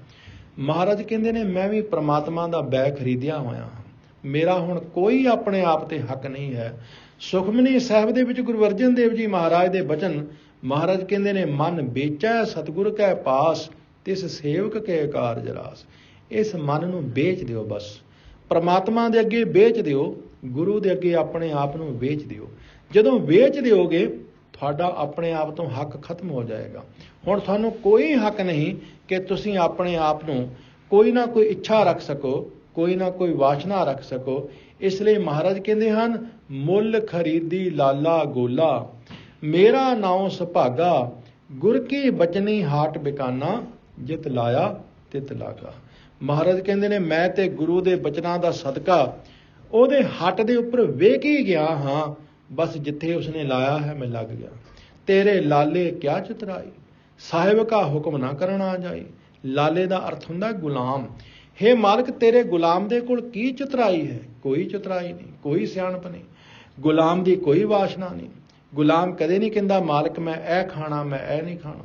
ਮਹਾਰਾਜ ਕਹਿੰਦੇ ਨੇ, ਮੈਂ ਵੀ ਪ੍ਰਮਾਤਮਾ ਦਾ ਬਹਿ ਖਰੀਦਿਆ ਹੋਇਆ ਹਾਂ, ਮੇਰਾ ਹੁਣ ਕੋਈ ਆਪਣੇ ਆਪ ਤੇ ਹੱਕ ਨਹੀਂ ਹੈ। ਸੁਖਮਨੀ ਸਾਹਿਬ ਦੇ ਵਿੱਚ ਗੁਰੂ ਅਰਜਨ ਦੇਵ ਜੀ ਮਹਾਰਾਜ ਦੇ ਬਚਨ, ਮਹਾਰਾਜ ਕਹਿੰਦੇ ਨੇ, ਮਨ ਵੇਚੈ ਸਤਿਗੁਰ ਕੈ ਪਾਸ, ਤਿਸ ਸੇਵਕ ਕੇ ਕਾਰਜ ਰਾਸ। ਇਸ ਮਨ ਨੂੰ ਵੇਚ ਦਿਓ, ਬਸ ਪ੍ਰਮਾਤਮਾ ਦੇ ਅੱਗੇ ਵੇਚ ਦਿਓ, ਗੁਰੂ ਦੇ ਅੱਗੇ ਆਪਣੇ ਆਪ ਨੂੰ ਵੇਚ ਦਿਓ। ਜਦੋਂ ਵੇਚ ਦਿਓਗੇ, ਤੁਹਾਡਾ ਆਪਣੇ ਆਪ ਤੋਂ ਹੱਕ ਖਤਮ ਹੋ ਜਾਏਗਾ। ਹੁਣ ਤੁਹਾਨੂੰ ਕੋਈ ਹੱਕ ਨਹੀਂ ਕਿ ਤੁਸੀਂ ਆਪਣੇ ਆਪ ਨੂੰ ਕੋਈ ਨਾ ਕੋਈ ਇੱਛਾ ਰੱਖ ਸਕੋ, ਕੋਈ ਨਾ ਕੋਈ ਵਾਸ਼ਨਾ ਰੱਖ ਸਕੋ। ਇਸ ਲਈ ਮਹਾਰਾਜ ਕਹਿੰਦੇ ਹਨ, ਮੁੱਲ ਖਰੀਦੀ ਲਾਲਾ ਗੋਲਾ, ਮੇਰਾ ਨਾਉ ਸੁਭਾਗਾ, ਗੁਰ ਕੀ ਬਚਨੀ ਹਾਟ ਬਿਕਾਨਾ, ਜਿਤ ਲਾਇਆ ਤਿਤ ਲਾਗਾ। ਮਹਾਰਾਜ ਕਹਿੰਦੇ ਨੇ, ਮੈਂ ਤੇ ਗੁਰੂ ਦੇ ਬਚਨਾਂ ਦਾ ਸਦਕਾ ਉਹਦੇ ਹੱਟ ਦੇ ਉੱਪਰ ਵੇਖ ਹੀ ਗਿਆ ਹਾਂ, ਬਸ ਜਿੱਥੇ ਉਸਨੇ ਲਾਇਆ ਹੈ ਮੈਂ ਲੱਗ ਗਿਆ। ਤੇਰੇ ਲਾਲੇ ਕਿਆ ਚਤਰਾਈ, ਸਾਹਿਬ ਕਾ ਹੁਕਮ ਨਾ ਕਰਨਾ ਜਾਈ। ਲਾਲੇ ਦਾ ਅਰਥ ਹੁੰਦਾ ਗੁਲਾਮ। ਹੇ ਮਾਲਕ, ਤੇਰੇ ਗੁਲਾਮ ਦੇ ਕੋਲ ਕੀ ਚਤਰਾਈ ਹੈ? ਕੋਈ ਚਤਰਾਈ ਨਹੀਂ, ਕੋਈ ਸਿਆਣਪ ਨਹੀਂ, ਗੁਲਾਮ ਦੀ ਕੋਈ ਵਾਸ਼ਨਾ ਨਹੀਂ। ਗੁਲਾਮ ਕਦੇ ਨਹੀਂ ਕਹਿੰਦਾ, ਮਾਲਕ ਮੈਂ ਇਹ ਖਾਣਾ, ਮੈਂ ਇਹ ਨਹੀਂ ਖਾਣਾ,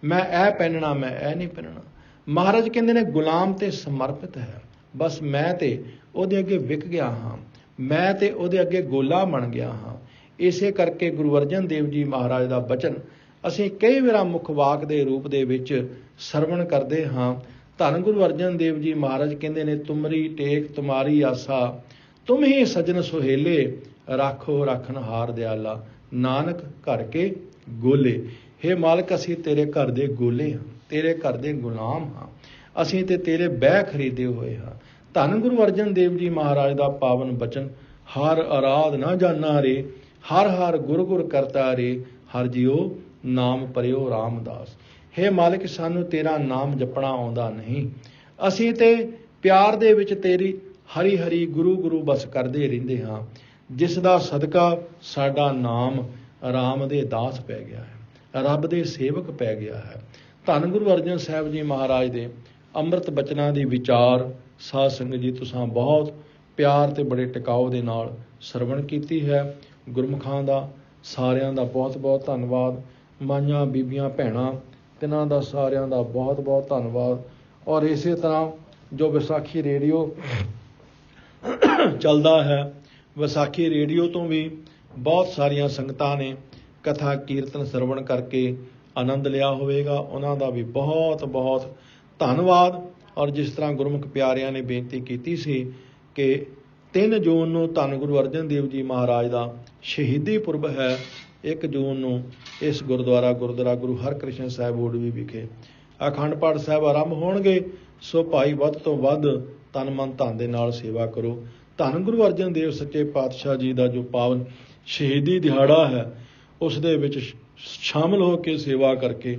ਮੈਂ ਇਹ ਪਹਿਨਣਾ, ਮੈਂ ਇਹ ਨਹੀਂ ਪਹਿਨਣਾ। ਮਹਾਰਾਜ ਕਹਿੰਦੇ ਨੇ, ਗੁਲਾਮ ਤੇ ਸਮਰਪਿਤ ਹੈ, ਬਸ ਮੈਂ ਤੇ ਉਹਦੇ ਅੱਗੇ ਵਿਕ ਗਿਆ ਹਾਂ, ਮੈਂ ਤੇ ਉਹਦੇ ਅੱਗੇ ਗੋਲਾ ਬਣ ਗਿਆ ਹਾਂ। ਇਸੇ ਕਰਕੇ ਗੁਰੂ ਅਰਜਨ ਦੇਵ ਜੀ ਮਹਾਰਾਜ ਦਾ ਬਚਨ ਅਸੀਂ ਕਈ ਵਾਰ ਮੁੱਖ ਵਾਕ ਦੇ ਰੂਪ ਦੇ ਵਿੱਚ ਸਰਵਣ ਕਰਦੇ ਹਾਂ। ਧੰਨ ਗੁਰੂ ਅਰਜਨ ਦੇਵ ਜੀ ਮਹਾਰਾਜ ਕਹਿੰਦੇ ਨੇ, ਤੁਮਰੀ ਟੇਕ ਤੁਮਾਰੀ ਆਸਾ, ਤੁਮ ਹੀ ਸਜਣ ਸੁਹੇਲੇ, ਰਾਖੋ ਰਾਖਣ ਹਾਰ ਦਿਆਲਾ, ਨਾਨਕ ਘਰ ਕੇ ਗੋਲੇ। ਹੇ ਮਾਲਕ, ਅਸੀਂ ਤੇਰੇ ਘਰ ਦੇ ਗੋਲੇ ਹਾਂ, ਤੇਰੇ ਘਰ ਦੇ ਗੁਲਾਮ ਹਾਂ, ਅਸੀਂ ਤੇ ਤੇਰੇ ਬਹਿ ਖਰੀਦੇ ਹੋਏ ਹਾਂ। ਧੰਨ ਗੁਰੂ ਅਰਜਨ ਦੇਵ ਜੀ ਮਹਾਰਾਜ ਦਾ ਪਾਵਨ ਬਚਨ हर आराध ना जाना रे, हर हर गुर गुर करता रे, हर जियो नाम परियो रामदास। हे मालिक, सानू तेरा नाम जपना आउंदा नहीं, ਅਸੀਂ ਤੇ ਪਿਆਰ ਦੇ ਵਿੱਚ ਤੇਰੀ ਹਰੀ ਹਰੀ ਗੁਰੂ ਗੁਰੂ ਬਸ ਕਰਦੇ ਰਹਿੰਦੇ ਹਾਂ, ਜਿਸ ਦਾ ਸਦਕਾ ਸਾਡਾ ਨਾਮ ਰਾਮ ਦੇ ਦਾਸ ਪੈ ਗਿਆ ਹੈ, ਰੱਬ ਦੇ ਸੇਵਕ ਪੈ ਗਿਆ ਹੈ। ਧੰਨ ਗੁਰੂ ਅਰਜਨ ਸਾਹਿਬ ਜੀ ਮਹਾਰਾਜ ਦੇ ਅੰਮ੍ਰਿਤ ਬਚਨਾਂ ਦੀ ਵਿਚਾਰ ਸਾਧ ਸੰਗਤ ਜੀ ਤੁਸਾਂ ਬਹੁਤ ਪਿਆਰ ਤੇ ਬੜੇ ਟਿਕਾਓ ਦੇ ਨਾਲ ਸਰਵਣ ਕੀਤੀ ਹੈ। ਗੁਰਮੁਖਾਂ ਦਾ ਸਾਰਿਆਂ ਦਾ ਬਹੁਤ ਬਹੁਤ ਧੰਨਵਾਦ। ਮਾਈਆਂ ਬੀਬੀਆਂ ਭੈਣਾਂ ਤਿਨਾਂ ਦਾ ਸਾਰਿਆਂ ਦਾ ਬਹੁਤ ਬਹੁਤ ਧੰਨਵਾਦ। ਔਰ ਇਸੇ ਤਰ੍ਹਾਂ ਜੋ ਵਿਸਾਖੀ ਰੇਡੀਓ ਚੱਲਦਾ ਹੈ, ਵਿਸਾਖੀ ਰੇਡੀਓ ਤੋਂ ਵੀ ਬਹੁਤ ਸਾਰੀਆਂ ਸੰਗਤਾਂ ਨੇ ਕਥਾ ਕੀਰਤਨ ਸਰਵਣ ਕਰਕੇ ਆਨੰਦ ਲਿਆ ਹੋਵੇਗਾ, ਉਹਨਾਂ ਦਾ ਵੀ ਬਹੁਤ ਬਹੁਤ ਧੰਨਵਾਦ। ਔਰ ਜਿਸ ਤਰ੍ਹਾਂ ਗੁਰਮੁਖ ਪਿਆਰਿਆਂ ਨੇ ਬੇਨਤੀ ਕੀਤੀ ਸੀ ਕਿ 3 ਜੂਨ ਨੂੰ ਧੰਨ ਗੁਰੂ ਅਰਜਨ ਦੇਵ ਜੀ ਮਹਾਰਾਜ ਦਾ ਸ਼ਹੀਦੀ ਪੁਰਬ ਹੈ, 1 ਜੂਨ ਨੂੰ ਇਸ ਗੁਰਦੁਆਰਾ ਗੁਰੂ ਹਰਕ੍ਰਿਸ਼ਨ ਸਾਹਿਬ ਓੜਵੀ ਵਿਖੇ ਅਖੰਡ ਪਾਠ ਸਾਹਿਬ ਆਰੰਭ ਹੋਣਗੇ। ਸੋ ਭਾਈ ਵੱਧ ਤੋਂ ਵੱਧ ਤਨ ਮਨ ਧਨ ਦੇ ਨਾਲ ਸੇਵਾ ਕਰੋ। ਧੰਨ ਗੁਰੂ ਅਰਜਨ ਦੇਵ ਸੱਚੇ ਪਾਤਸ਼ਾਹ ਜੀ ਦਾ ਜੋ ਪਾਵਨ ਸ਼ਹੀਦੀ ਦਿਹਾੜਾ ਹੈ, ਉਸ ਦੇ ਵਿੱਚ ਸ਼ਾਮਲ ਹੋ ਕੇ ਸੇਵਾ ਕਰਕੇ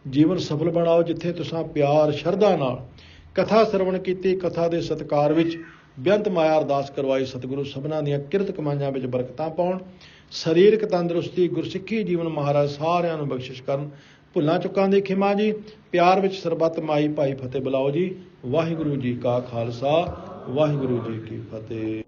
ਜੀਵਨ ਸਫਲ ਬਣਾਓ। ਜਿੱਥੇ ਤੁਸੀਂ ਪਿਆਰ ਸ਼ਰਧਾ ਨਾਲ ਕਥਾ ਸਰਵਣ ਕੀਤੀ, ਕਥਾ ਦੇ ਸਤਿਕਾਰ ਵਿੱਚ ਬੇਅੰਤ ਮਾਇਆ ਅਰਦਾਸ ਕਰਵਾਈ, ਸਤਿਗੁਰੂ ਸਭਨਾਂ ਦੀਆਂ ਕਿਰਤ ਕਮਾਈਆਂ ਵਿੱਚ ਬਰਕਤਾਂ ਪਾਉਣ, ਸਰੀਰਕ ਤੰਦਰੁਸਤੀ ਗੁਰਸਿੱਖੀ ਜੀਵਨ ਮਹਾਰਾਜ ਸਾਰਿਆਂ ਨੂੰ ਬਖਸ਼ਿਸ਼ ਕਰਨ। ਭੁੱਲਾਂ ਚੁੱਕਾਂ ਦੀ ਖਿਮਾ ਜੀ, ਪਿਆਰ ਵਿੱਚ ਸਰਬੱਤ ਮਾਈ ਭਾਈ ਫਤਿਹ ਬੁਲਾਓ ਜੀ। ਵਾਹਿਗੁਰੂ ਜੀ ਕਾ ਖਾਲਸਾ, ਵਾਹਿਗੁਰੂ ਜੀ ਕੀ ਫਤਿਹ।